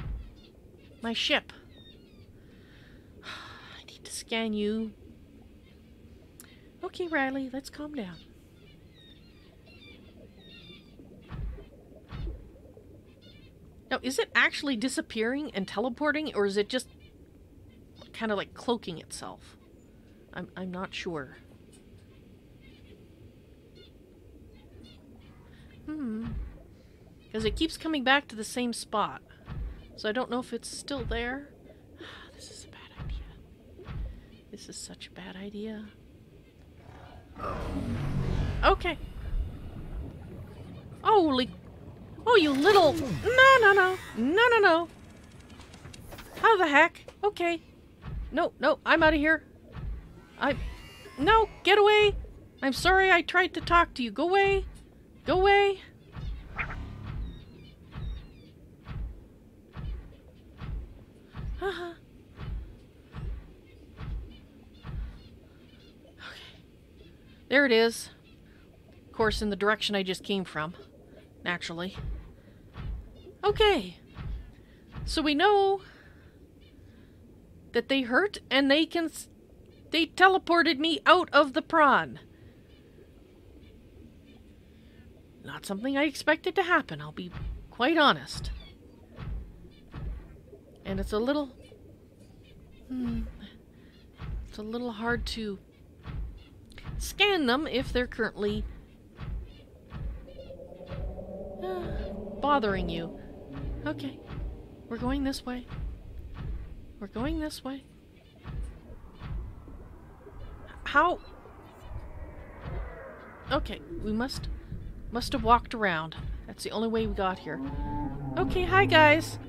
my ship? I need to scan you. Okay, Ryley, let's calm down. Now, is it actually disappearing and teleporting, or is it just kind of like cloaking itself? I'm not sure. Because it keeps coming back to the same spot. So I don't know if it's still there. This is a bad idea. This is such a bad idea. Okay. Holy... Oh, you little... No. How the heck? Okay. No, I'm out of here. No, get away. I'm sorry I tried to talk to you. Go away. Go away. Haha. Okay. There it is. Of course, in the direction I just came from. Naturally. Okay. So we know that they hurt and they teleported me out of the prawn. Not something I expected to happen, I'll be quite honest. And it's a little... it's a little hard to scan them if they're currently bothering you. Okay. We're going this way. We're going this way. How? Okay, we must have walked around. That's the only way we got here. Okay, hi guys.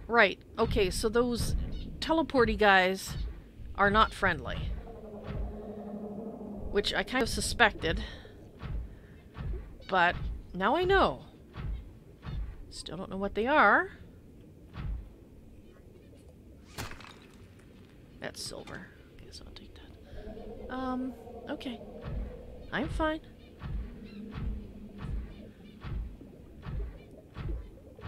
Right. Okay, so those teleporty guys are not friendly. Which I kind of suspected. But now I know. Still don't know what they are. That's silver. Okay, so I'll take that. Okay. I'm fine.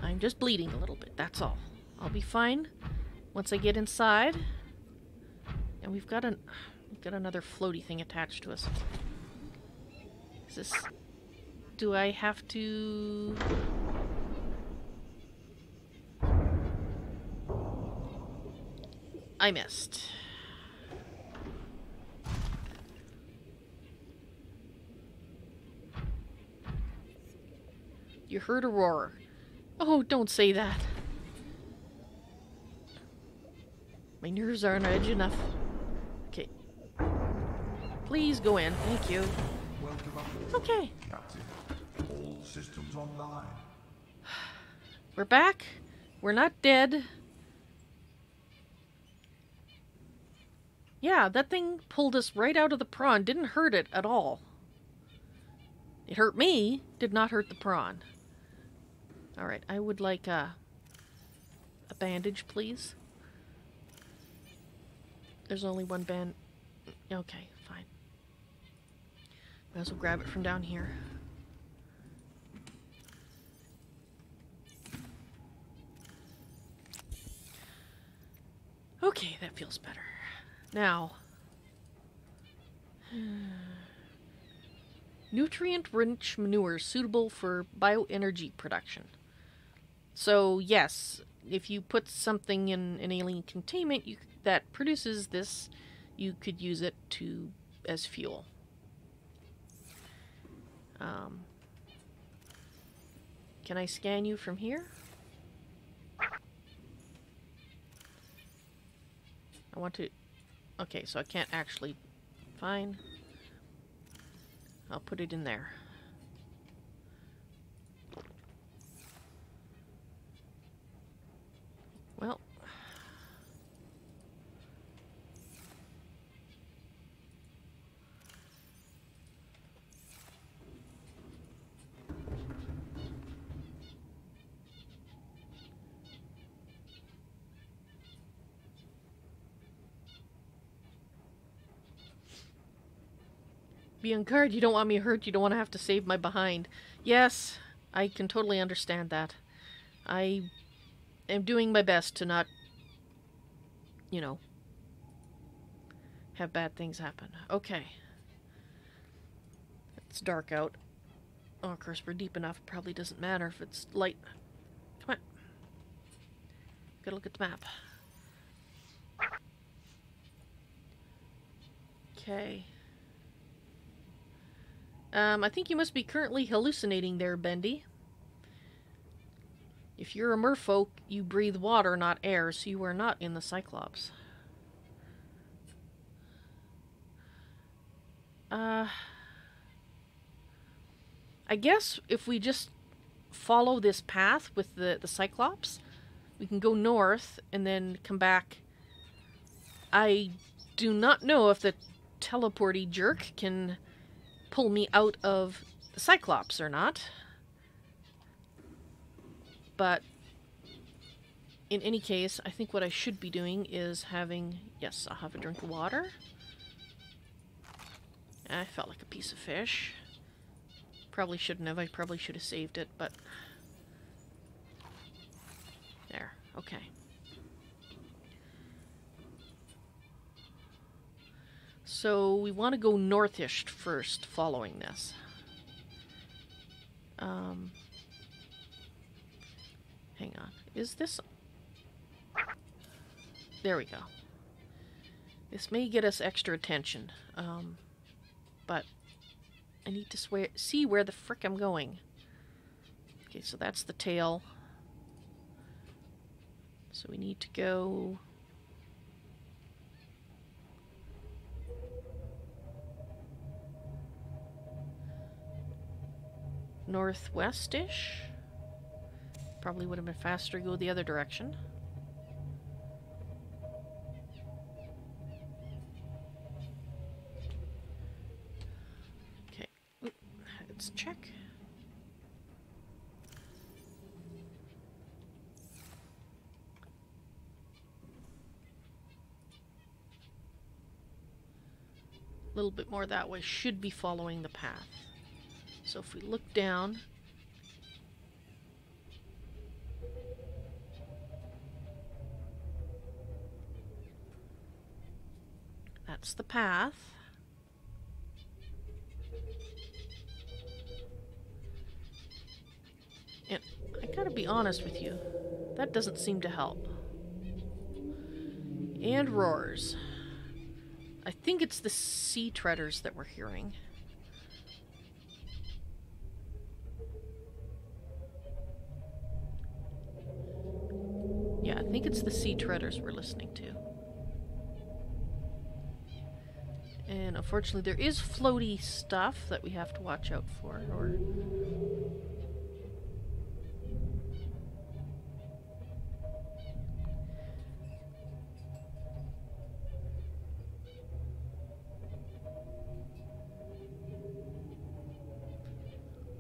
I'm just bleeding a little bit, that's all. I'll be fine once I get inside. And we've got another floaty thing attached to us. Is this... Do I have to... I missed. You heard a roar. Oh, don't say that. My nerves aren't on edge enough. Okay. Please go in. Thank you. Okay. Captain, all systems online. We're back. We're not dead. Yeah, that thing pulled us right out of the prawn. Didn't hurt it at all. It hurt me. Did not hurt the prawn. Alright, I would like a bandage, please. There's only one band... Okay, fine. Might as well grab it from down here. Okay, that feels better. Now... nutrient-rich manure suitable for bioenergy production. So, yes, if you put something in an alien containment that produces this, you could use it as fuel. Can I scan you from here? I want to... Okay, so I can't actually... Fine. I'll put it in there. Well. Be on guard. You don't want me hurt. You don't want to have to save my behind. Yes, I can totally understand that. I am doing my best to not, you know, have bad things happen. Okay. It's dark out. Oh, of course, we're deep enough. It probably doesn't matter if it's light. Come on. Gotta look at the map. Okay. I think you must be currently hallucinating there, Bendy. If you're a merfolk, you breathe water, not air, so you are not in the Cyclops. I guess if we just follow this path with the Cyclops, we can go north and then come back. I do not know if the teleporty jerk can pull me out of the Cyclops or not. But in any case, I think what I should be doing is having... Yes, I'll have a drink of water. I felt like a piece of fish. Probably shouldn't have. I probably should have saved it, but... There. Okay. So we want to go northish first, following this. Hang on. Is this... There we go. This may get us extra attention. But I need to see where the frick I'm going. Okay, so that's the tail. So we need to go... northwest-ish. Probably would have been faster to go the other direction. Okay, let's check. A little bit more that way, should be following the path. So if we look down, that's the path. And I gotta be honest with you, that doesn't seem to help. And roars. I think it's the sea treaders that we're hearing. Yeah, I think it's the sea treaders we're listening to. And unfortunately there is floaty stuff that we have to watch out for, or...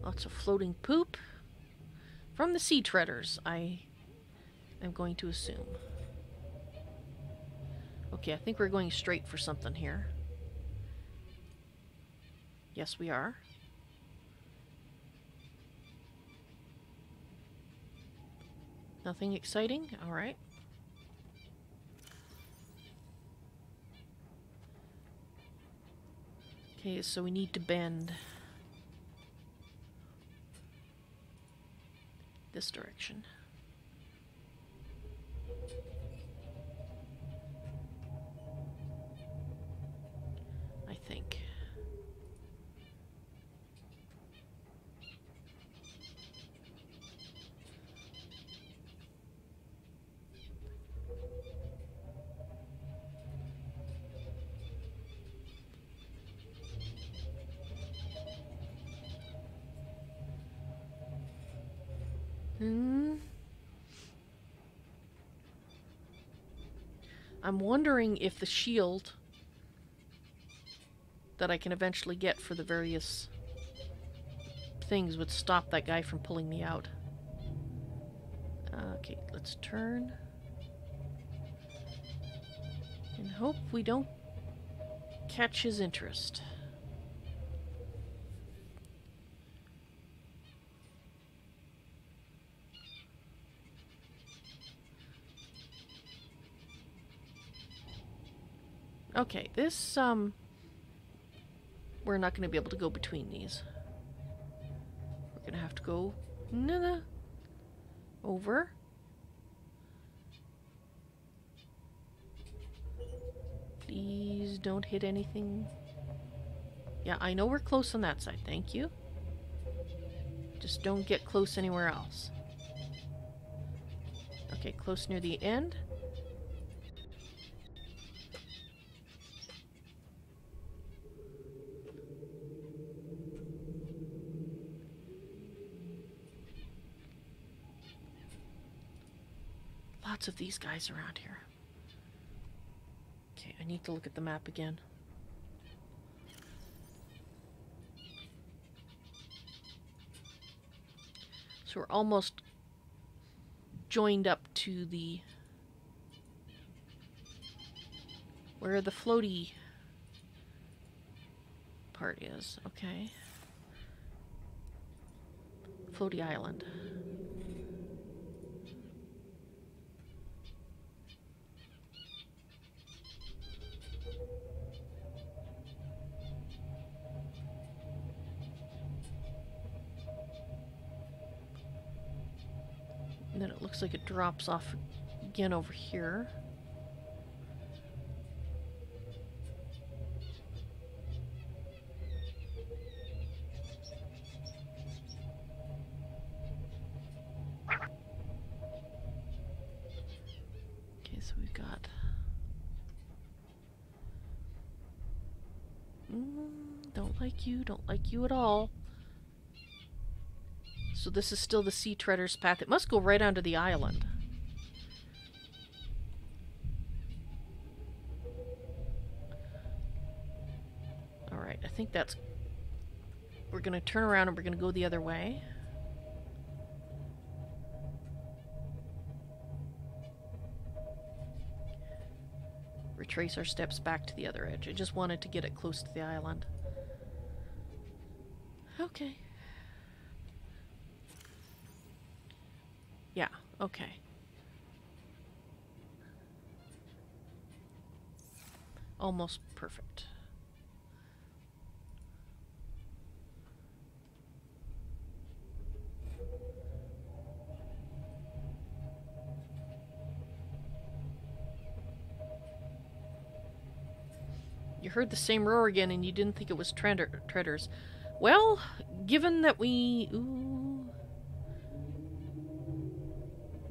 Lots of floating poop from the sea treaders, I am going to assume. Okay, I think we're going straight for something here. Yes, we are. Nothing exciting? Alright. Okay, so we need to bend this direction. I think. I'm wondering if the shield that I can eventually get for the various things would stop that guy from pulling me out. Okay, let's turn. And hope we don't catch his interest. Okay, this, we're not going to be able to go between these. gonna have to go over. Please don't hit anything. Yeah, I know we're close on that side. Thank you. Just don't get close anywhere else. Okay, close near the end. Lots of these guys around here. Okay, I need to look at the map again. So we're almost joined up to the... where the floaty part is. Okay. Floaty island. And then it looks like it drops off again over here. Okay, so we've got... don't like you at all. So this is still the Sea Treader's path. It must go right onto the island. Alright, I think that's... we're gonna turn around and we're gonna go the other way. Retrace our steps back to the other edge. I just wanted to get it close to the island. Okay. Yeah, okay. Almost perfect. You heard the same roar again and you didn't think it was treaders. Well, given that we...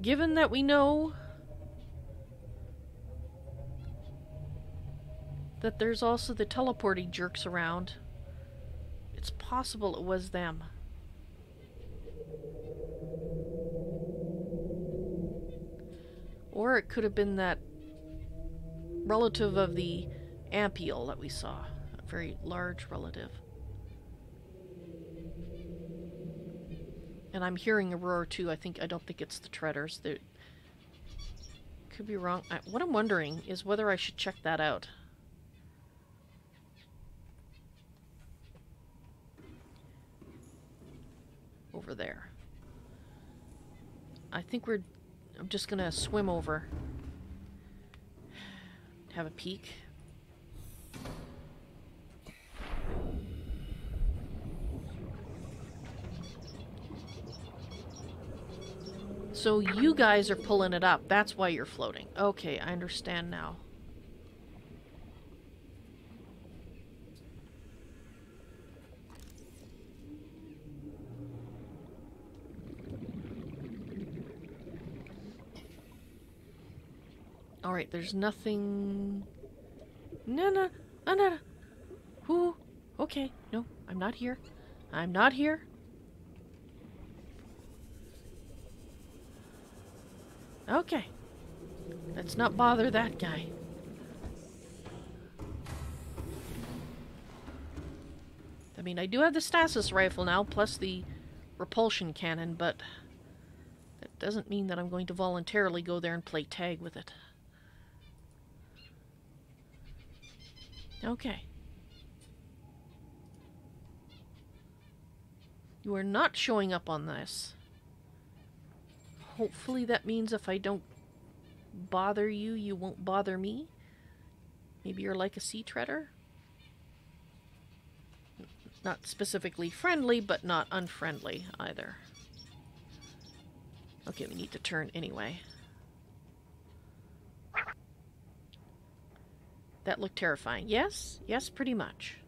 given that we know that there's also the teleporting jerks around, it's possible it was them. Or it could have been that relative of the ampiel that we saw. A very large relative. And I'm hearing a roar too. I don't think it's the treaders. They could be wrong. What I'm wondering is whether I should check that out. Over there. I think I'm just gonna swim over. Have a peek. So you guys are pulling it up. That's why you're floating. Okay, I understand now. Alright, there's nothing... No. Ooh, okay. No, I'm not here. I'm not here. Okay. Let's not bother that guy. I mean, I do have the stasis rifle now, plus the repulsion cannon, but that doesn't mean that I'm going to voluntarily go there and play tag with it. Okay. You are not showing up on this. Hopefully that means if I don't bother you, you won't bother me. Maybe you're like a sea treader? Not specifically friendly, but not unfriendly either. Okay, we need to turn anyway. That looked terrifying. Yes? Yes, pretty much.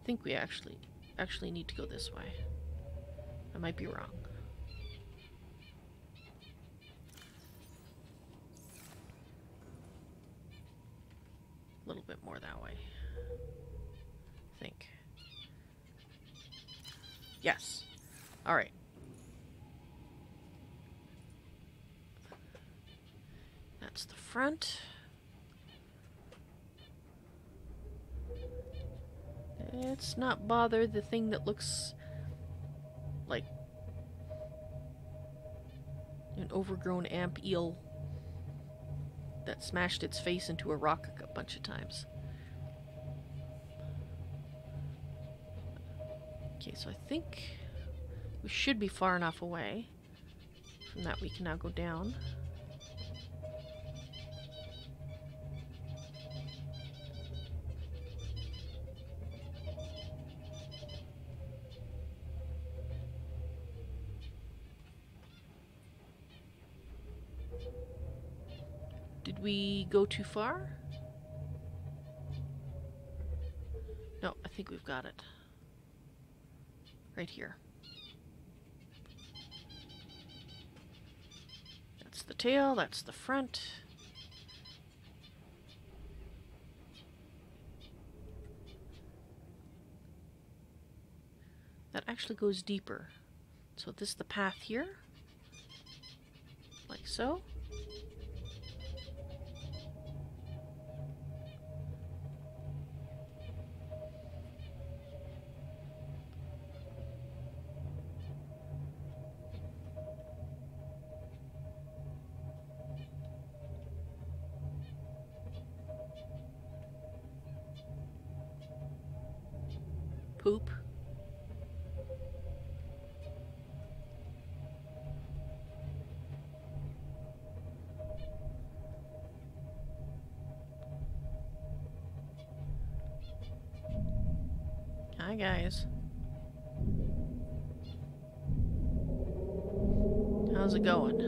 I think we actually need to go this way. I might be wrong. A little bit more that way. I think. Yes. All right. That's the front. Let's not bother the thing that looks like an overgrown amp eel that smashed its face into a rock a bunch of times. Okay, so I think we should be far enough away. From that we can now go down. Did we go too far? No, I think we've got it. Right here. That's the tail, that's the front. That actually goes deeper. So this is the path here. Like so. Poop. Hi guys. How's it going?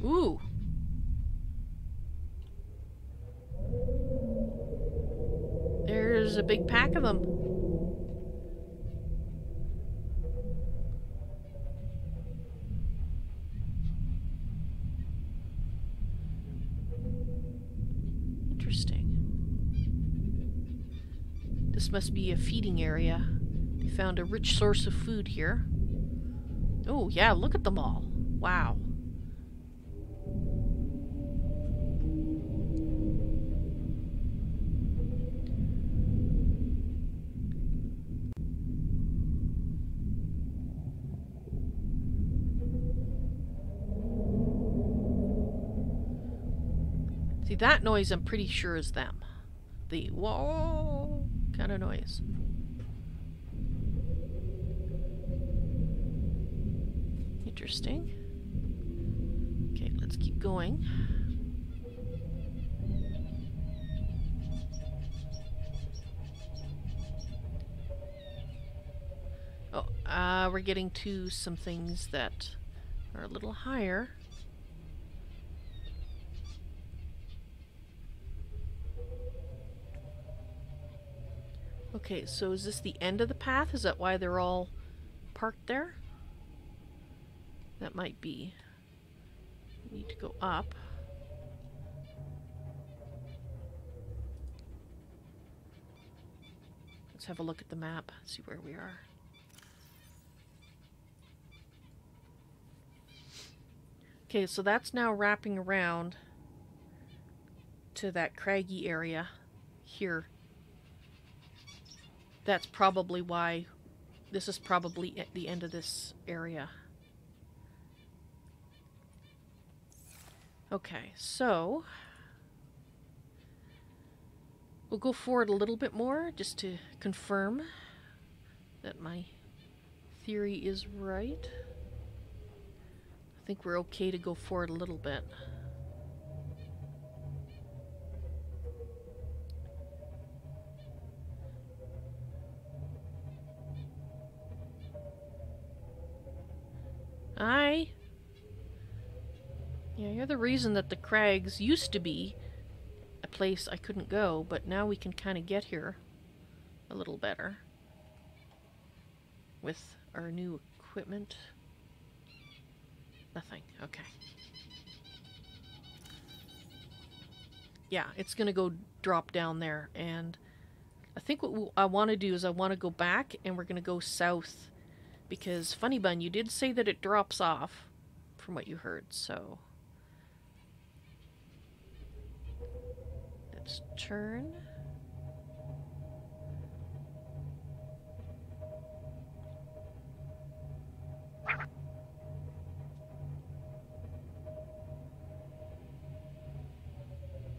Ooh. There's a big pack of them. Interesting. This must be a feeding area. They found a rich source of food here. Oh, yeah, look at them all. Wow. See, that noise I'm pretty sure is them. The whoa kind of noise. Interesting. Okay, let's keep going. Oh, we're getting to some things that are a little higher. Okay, so is this the end of the path? Is that why they're all parked there? That might be. We need to go up. Let's have a look at the map, see where we are. Okay, so that's now wrapping around to that craggy area here. That's probably why this is probably at the end of this area. Okay, so We'll go forward a little bit more just to confirm that my theory is right. I think we're okay to go forward a little bit. Aye. Yeah, you're the reason that the Crags used to be a place I couldn't go, but now we can kind of get here a little better with our new equipment. Nothing. Okay. Yeah, it's gonna go drop down there, and I think what I want to do is I want to go back, and we're gonna go south, because Funny Bun, you did say that it drops off from what you heard, so let's turn.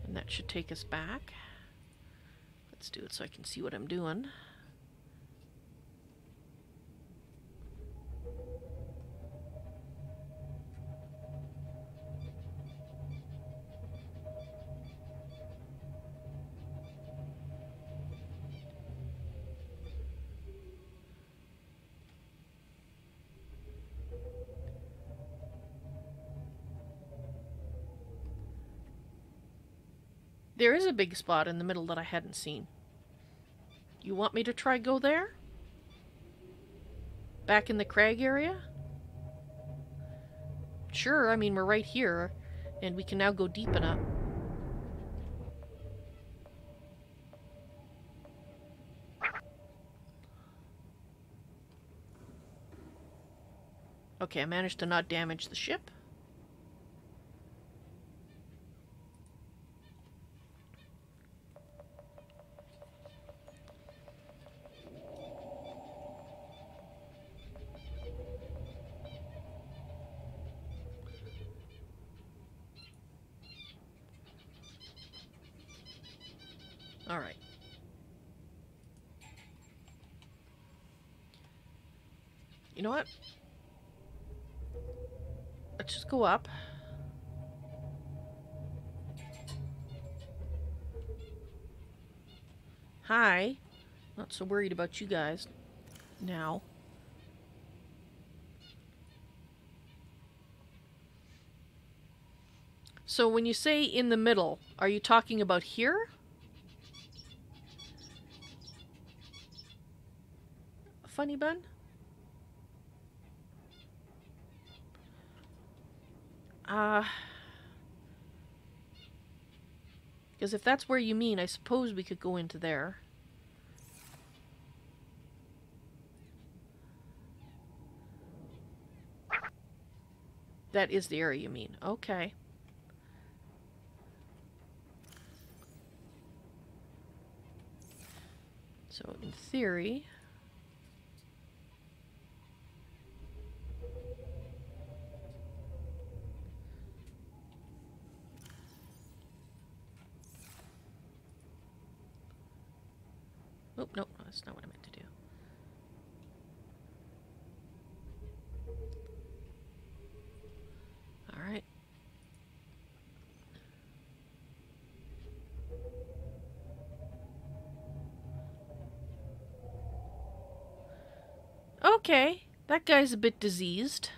And that should take us back. Let's do it so I can see what I'm doing. There is a big spot in the middle that I hadn't seen. You want me to try go there? Back in the crag area? Sure, I mean, we're right here, and we can now go deep enough. Okay, I managed to not damage the ship. All right. You know what? Let's just go up. Hi. Not so worried about you guys now. So when you say in the middle, are you talking about here? Funny Bun? Because if that's where you mean, I suppose we could go into there. That is the area you mean. Okay. So in theory... Oh, no, that's not what I meant to do. All right. Okay, that guy's a bit diseased.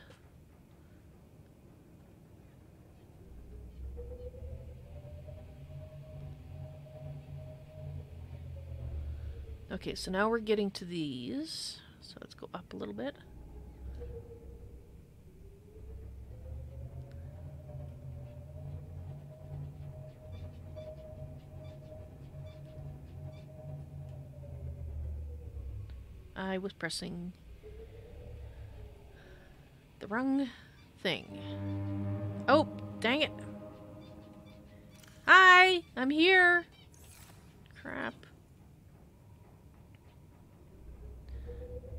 Okay, so now we're getting to these. So let's go up a little bit. I was pressing the wrong thing. Oh, dang it. Hi, I'm here. Crap.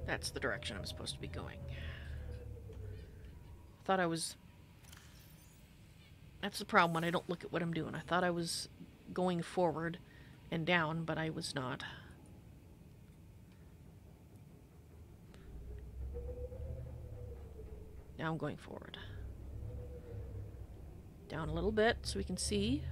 That's the direction I'm supposed to be going. Thought I was... That's the problem when I don't look at what I'm doing. I thought I was going forward, and down, but I was not. Now I'm going forward. Down a little bit so we can see.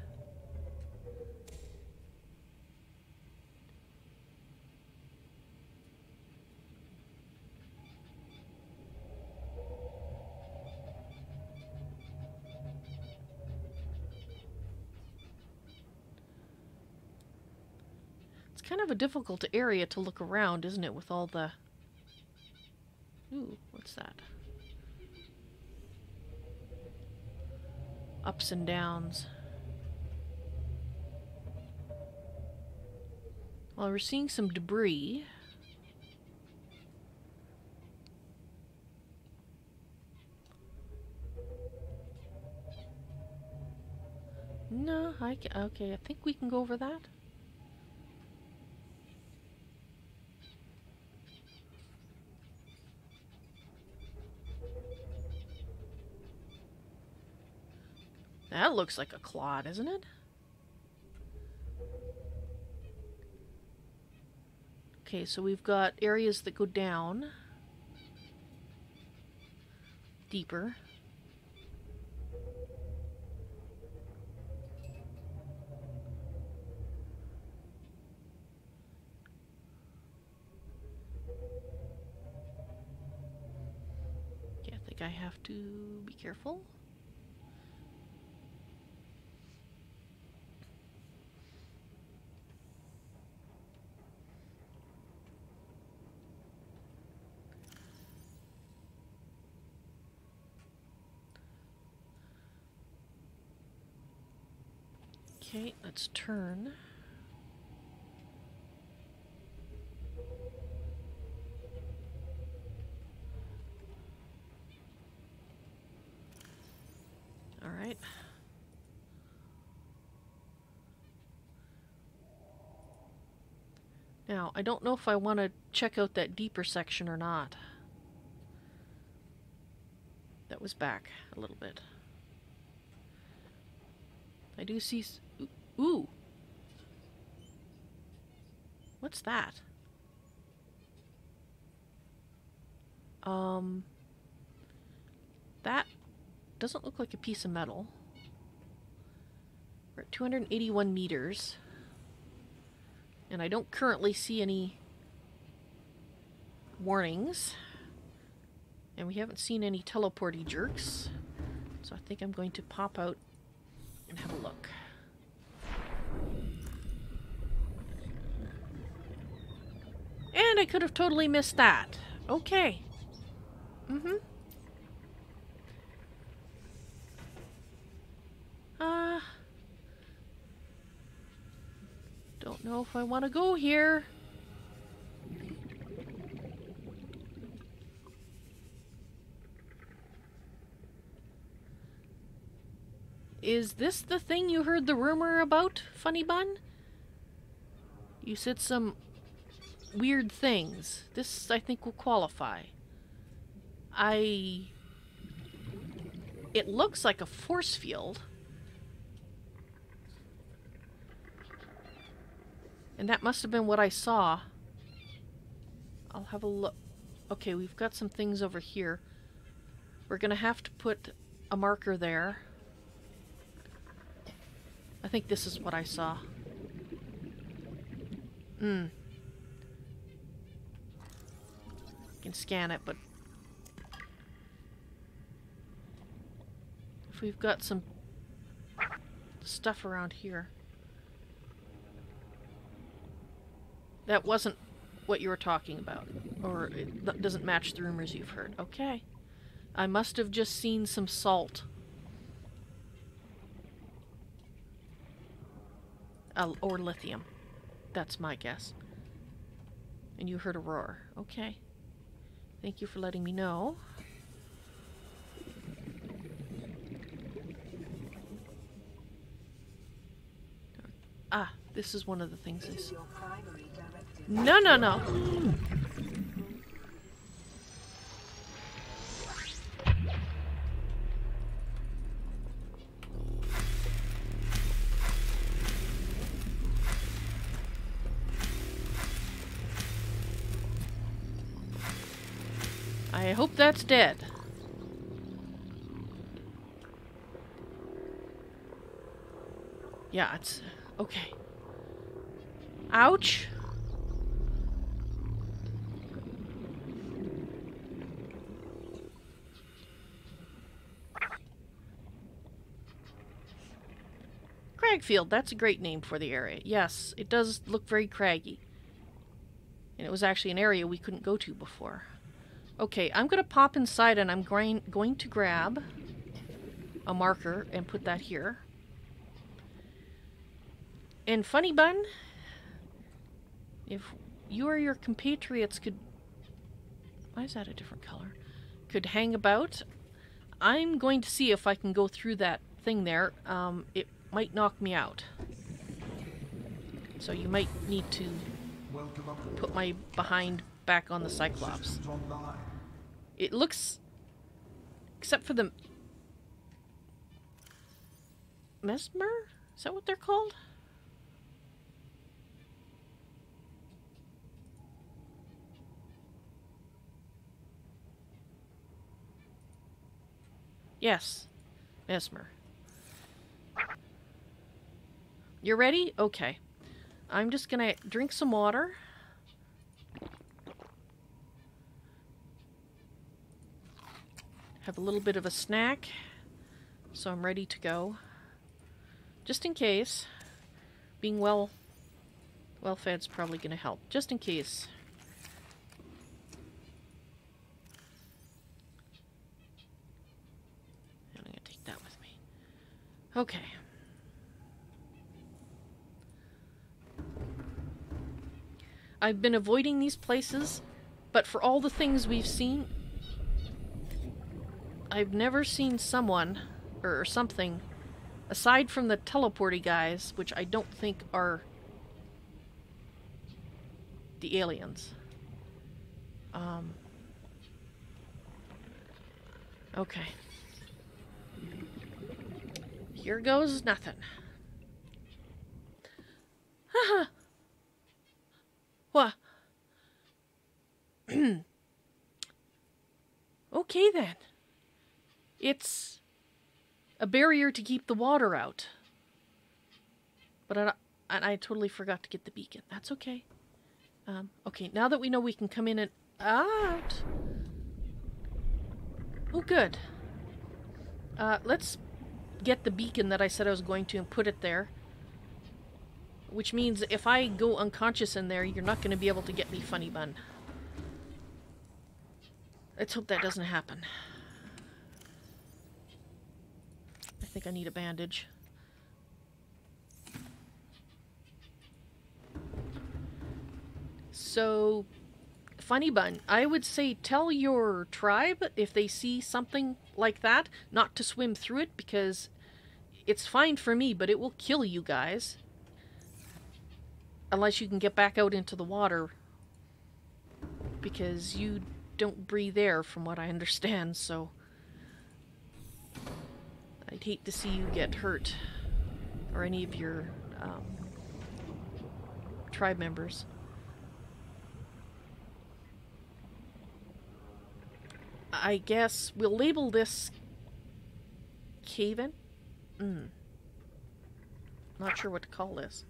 It's kind of a difficult area to look around, isn't it, with all the... Ooh, what's that? Ups and downs. Well, we're seeing some debris. No, okay, I think we can go over that. That looks like a clod, isn't it? Okay, so we've got areas that go down deeper. Okay, I think I have to be careful. Okay, let's turn. All right. Now, I don't know if I want to check out that deeper section or not. That was back a little bit. I do see... Ooh! What's that? That doesn't look like a piece of metal. We're at 281 meters. And I don't currently see any warnings. And we haven't seen any teleporty jerks. So I think I'm going to pop out and have a look. And I could have totally missed that. Okay. Don't know if I want to go here. Is this the thing you heard the rumor about, Funny Bun? You said some weird things. This, I think, will qualify. It looks like a force field. And that must have been what I saw. I'll have a look. Okay, we've got some things over here. We're gonna have to put a marker there. I think this is what I saw. I can scan it, but if we've got some stuff around here. That wasn't what you were talking about. Or it doesn't match the rumors you've heard. Okay. I must have just seen some salt. Or lithium. That's my guess. And you heard a roar. Okay. Thank you for letting me know. Ah, this is one of the things. No, no, no. I hope that's dead. Yeah, it's... okay. Ouch! Cragfield, that's a great name for the area. Yes, it does look very craggy. And it was actually an area we couldn't go to before. Okay, I'm going to pop inside and I'm going to grab a marker and put that here. And Funny Bun, if you or your compatriots could... why is that a different color? Could hang about. I'm going to see if I can go through that thing there. It might knock me out. So you might need to put my behind back on the Cyclops. It looks... except for the... Mesmer? Is that what they're called? Yes. Mesmer. You ready? Okay. I'm just gonna drink some water. Have a little bit of a snack. So I'm ready to go. Just in case. Being well fed's probably gonna help. Just in case. I'm gonna take that with me. Okay. I've been avoiding these places, but for all the things we've seen, I've never seen someone, or something, aside from the teleporty guys, which I don't think are the aliens. Okay. Here goes nothing. Haha. What? Okay then. It's a barrier to keep the water out. But I totally forgot to get the beacon. That's okay. Okay, now that we know we can come in and out. Oh, good. Let's get the beacon that I said I was going to and put it there. Which means if I go unconscious in there, you're not going to be able to get me, Funny Bun. Let's hope that doesn't happen. I think I need a bandage. So, Funny Bun, I would say tell your tribe, if they see something like that, not to swim through it, because it's fine for me, but it will kill you guys. Unless you can get back out into the water. Because you don't breathe air, from what I understand, so... I'd hate to see you get hurt. Or any of your, tribe members. I guess we'll label this... Cave-in? Not sure what to call this.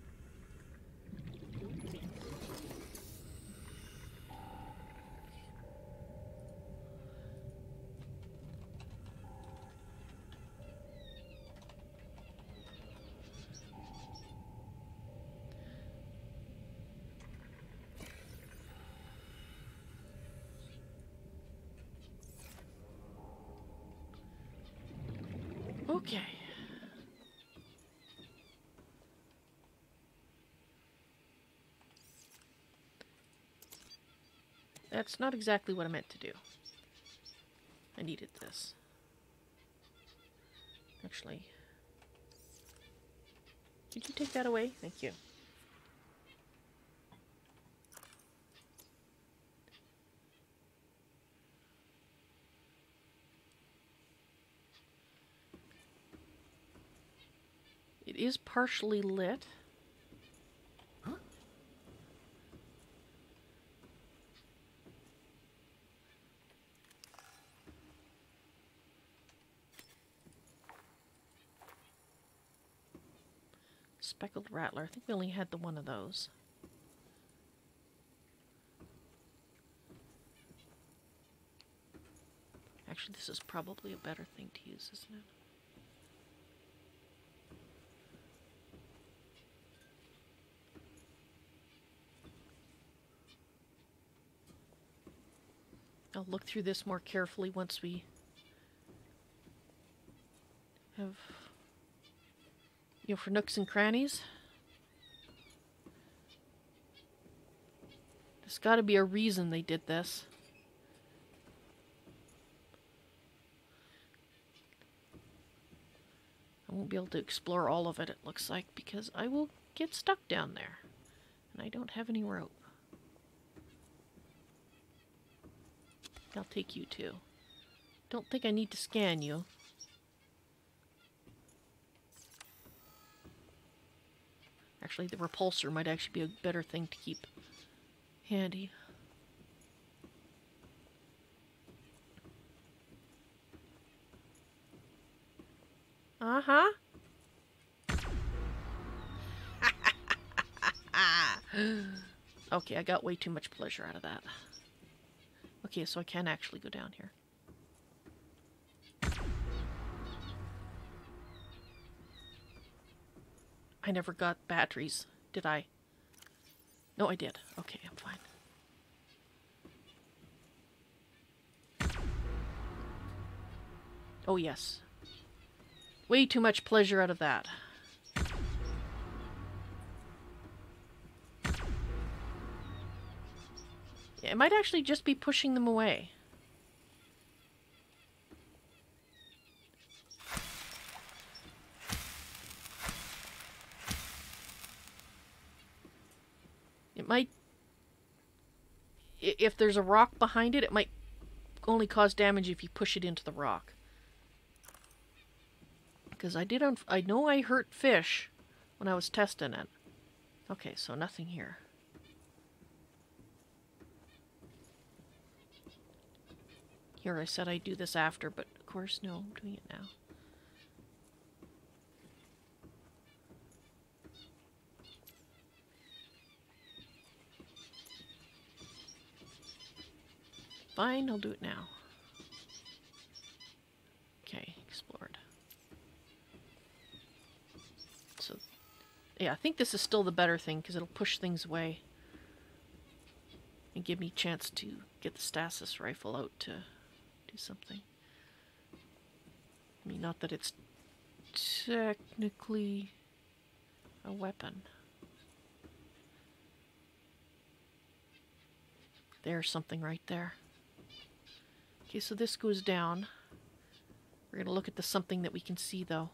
Okay. That's not exactly what I meant to do. I needed this. Actually. Did you take that away? Thank you. It is partially lit. Huh? Speckled rattler. I think we only had the one of those. Actually, this is probably a better thing to use, isn't it? I'll look through this more carefully once we have, you know, for nooks and crannies. There's got to be a reason they did this. I won't be able to explore all of it, it looks like, because I will get stuck down there. And I don't have any rope. I'll take you too. Don't think I need to scan you. Actually, the repulsor might actually be a better thing to keep handy. Uh-huh. Okay, I got way too much pleasure out of that. Okay, so I can actually go down here. I never got batteries, did I? No, I did. Okay, I'm fine. Oh, yes. Way too much pleasure out of that. Yeah, it might actually just be pushing them away. It might... If there's a rock behind it, it might only cause damage if you push it into the rock. Because I know I hurt fish when I was testing it. Okay, so nothing here. Here I said I'd do this after, but of course, no, I'm doing it now. Fine, I'll do it now. Okay, explored. So, yeah, I think this is still the better thing, because it'll push things away. And give me a chance to get the stasis rifle out to do something. I mean, not that it's technically a weapon. There's something right there. Okay, so this goes down. We're going to look at the something that we can see, though,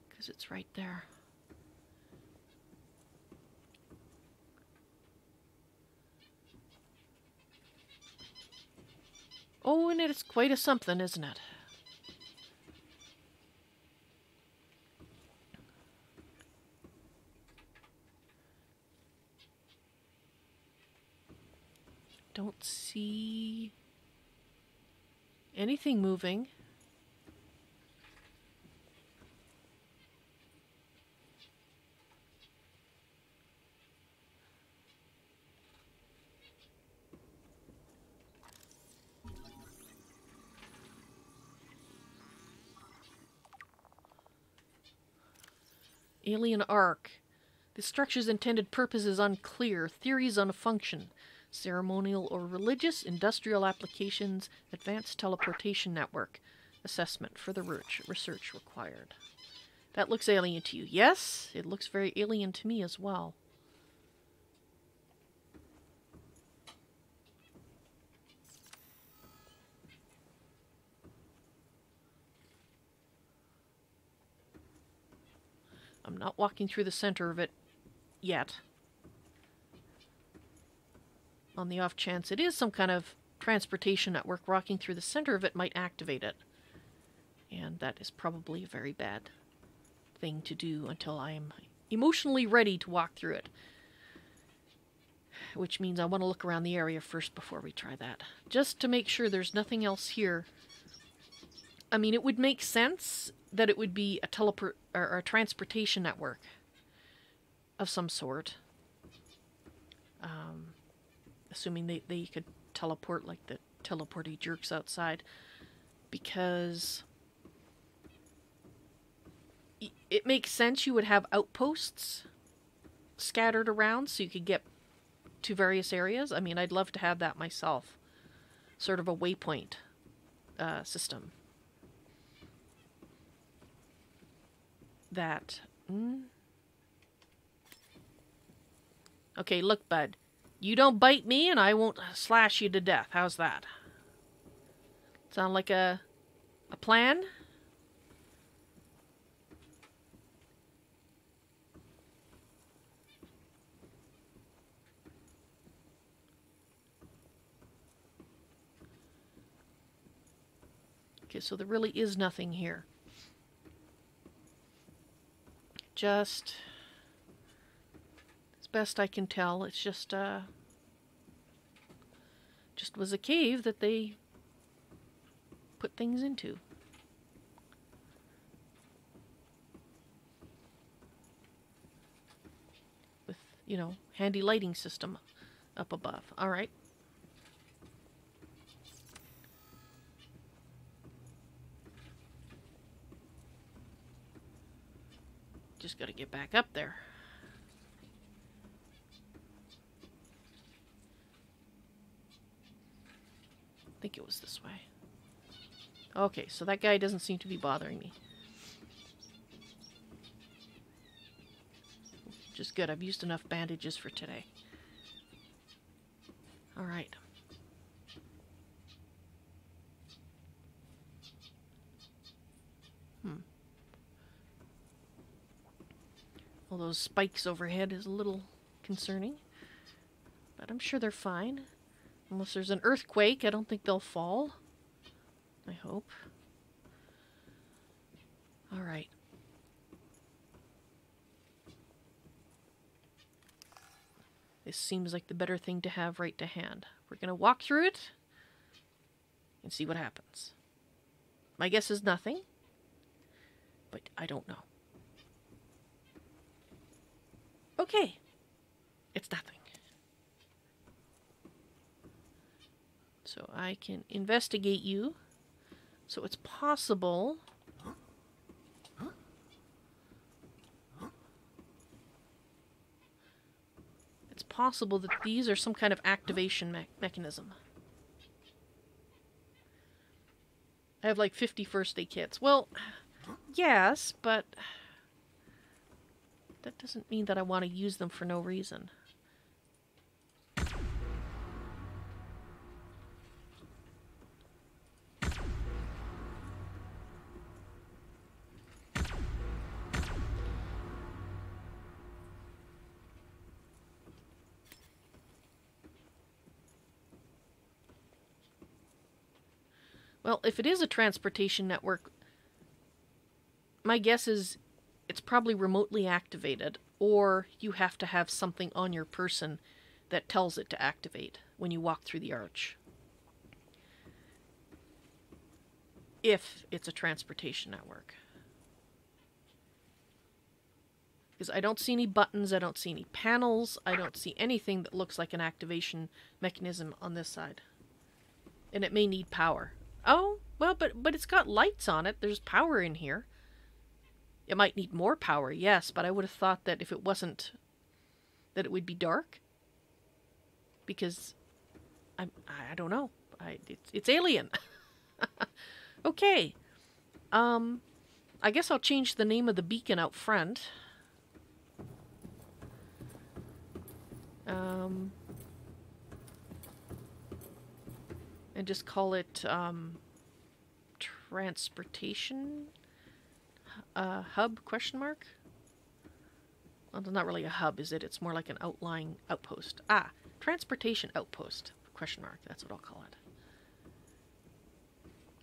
because it's right there. Oh, and it's quite a something, isn't it? Don't see anything moving. Alien Ark. The structure's intended purpose is unclear. Theories on a function. Ceremonial or religious, industrial applications, advanced teleportation network. Assessment. Further research required. That looks alien to you. Yes, it looks very alien to me as well. I'm not walking through the center of it yet. On the off chance it is some kind of transportation network, walking through the center of it might activate it. And that is probably a very bad thing to do until I am emotionally ready to walk through it. Which means I want to look around the area first before we try that. Just to make sure there's nothing else here. I mean, it would make sense that it would be a teleport or a transportation network. of some sort. Assuming they could teleport like the teleporty jerks outside. Because it makes sense you would have outposts scattered around so you could get to various areas. I mean, I'd love to have that myself. Sort of a waypoint system. That... Okay, look, bud. You don't bite me and I won't slash you to death. How's that? Sound like a plan? Okay, so there really is nothing here. Just... as best I can tell, it's just was a cave that they put things into. With, you know, handy lighting system up above. All right. Just got to get back up there. I think it was this way. Okay, so that guy doesn't seem to be bothering me. Which is good. I've used enough bandages for today. Alright. All those spikes overhead is a little concerning. But I'm sure they're fine. Unless there's an earthquake, I don't think they'll fall. I hope. Alright. This seems like the better thing to have right to hand. We're going to walk through it and see what happens. My guess is nothing, but I don't know. Okay. It's nothing. So I can investigate you. So it's possible... it's possible that these are some kind of activation mechanism. I have like 50 first aid kits. Well, yes, but... that doesn't mean that I want to use them for no reason. Well, if it is a transportation network, my guess is it's probably remotely activated, or you have to have something on your person that tells it to activate when you walk through the arch. If it's a transportation network. Because I don't see any buttons, I don't see any panels, I don't see anything that looks like an activation mechanism on this side. And it may need power. Oh, well, but it's got lights on it. There's power in here. It might need more power, yes, but I would have thought that if it wasn't, that it would be dark. Because I don't know. It's alien. Okay. I guess I'll change the name of the beacon out front. And just call it transportation hub question mark. Well, it's not really a hub, is it? It's more like an outlying outpost. Ah, transportation outpost question mark. That's what I'll call it.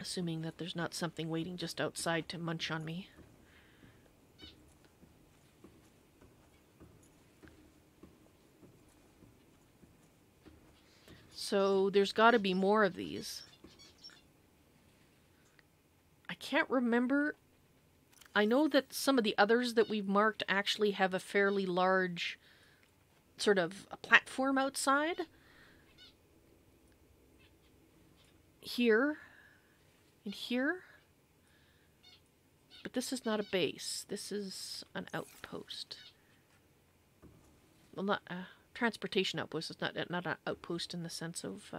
Assuming that there's not something waiting just outside to munch on me. So there's got to be more of these. I can't remember I know that some of the others that we've marked actually have a fairly large sort of a platform outside. Here and here. But this is not a base. This is an outpost. Well, not a transportation outpost. It's not an outpost in the sense of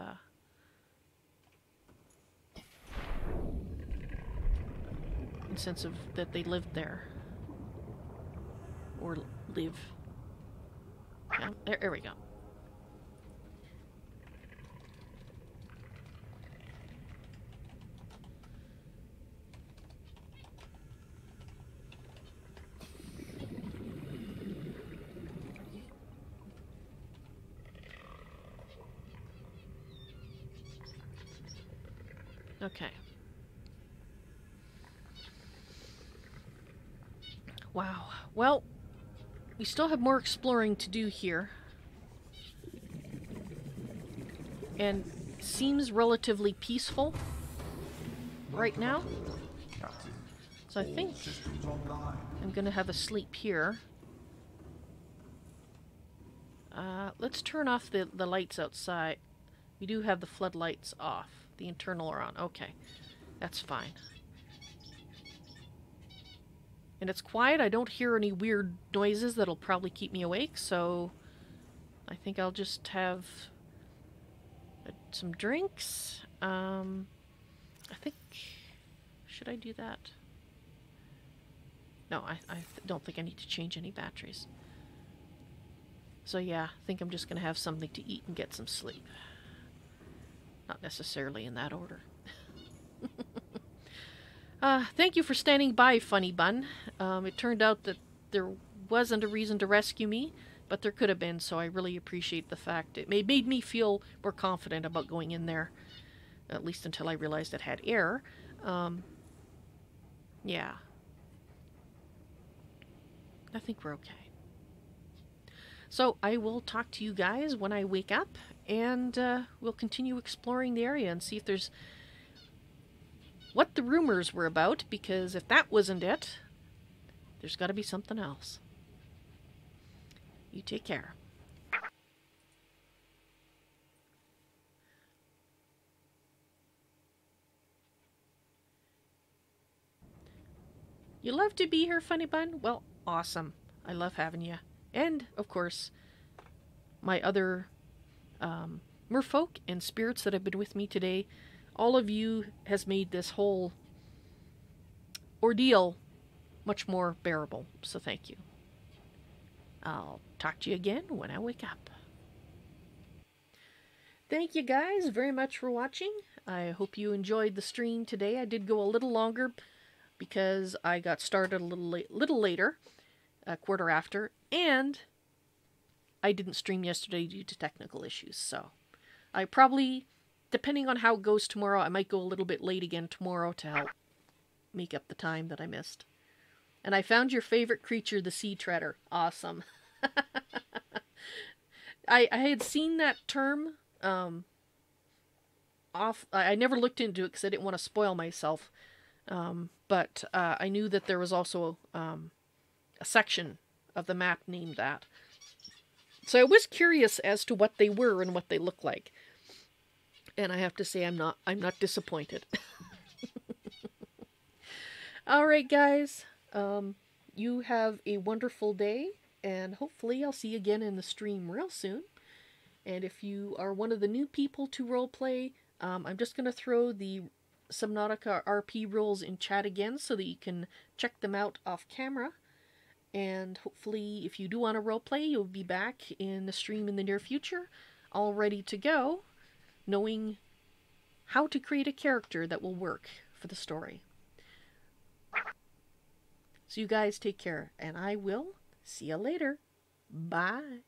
that they lived there or live. Yeah, there we go. Okay. Wow. Well, we still have more exploring to do here. And seems relatively peaceful right now. Captain, So I think systems online. I'm gonna have a sleep here. Let's turn off the lights outside. We do have the floodlights off. The internal are on. Okay. That's fine. And it's quiet. I don't hear any weird noises that'll probably keep me awake, so I think I'll just have some drinks. I think... Should I do that? No, I don't think I need to change any batteries. So yeah, I think I'm just going to have something to eat and get some sleep. Not necessarily in that order. Thank you for standing by, Funny Bun. It turned out that there wasn't a reason to rescue me, but there could have been, so I really appreciate the fact. It made me feel more confident about going in there, at least until I realized it had air. Yeah. I think we're okay. So I will talk to you guys when I wake up, and we'll continue exploring the area and see if there's what the rumors were about, because if that wasn't it, there's got to be something else. You take care. You love to be here, Funny Bun? Well, awesome. I love having you. And, of course, my other merfolk and spirits that have been with me today. All of you has made this whole ordeal much more bearable, so thank you. I'll talk to you again when I wake up. Thank you guys very much for watching. I hope you enjoyed the stream today. I did go a little longer because I got started a little later, a quarter after, and I didn't stream yesterday due to technical issues, so I probably, depending on how it goes tomorrow, I might go a little bit late again tomorrow to help make up the time that I missed. And I found your favorite creature, the sea treader. Awesome. I had seen that term I never looked into it because I didn't want to spoil myself. But I knew that there was also a section of the map named that. So I was curious as to what they were and what they look like. And I have to say I'm not disappointed. All right, guys. You have a wonderful day, and hopefully I'll see you again in the stream real soon. And if you are one of the new people to roleplay, I'm just going to throw the Subnautica RP rules in chat again so that you can check them out off camera. And hopefully, if you do want to roleplay, you'll be back in the stream in the near future, all ready to go, knowing how to create a character that will work for the story. So you guys take care, and I will see you later. Bye.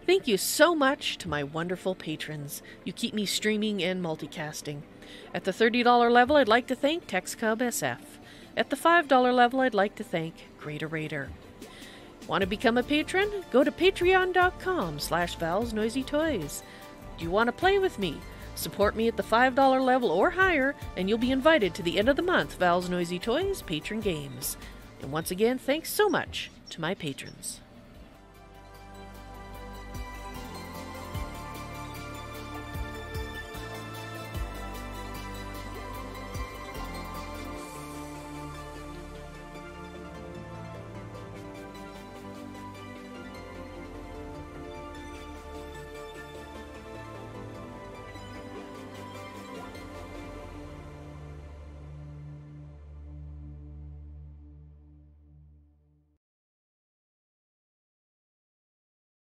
Thank you so much to my wonderful patrons. You keep me streaming and multicasting. At the $30 level, I'd like to thank TexCub SF. At the $5 level, I'd like to thank Greater Raider. Want to become a patron? Go to patreon.com/ValsNoisyToys. Do you want to play with me? Support me at the $5 level or higher, and you'll be invited to the end of the month Val's Noisy Toys patron games. And once again, thanks so much to my patrons.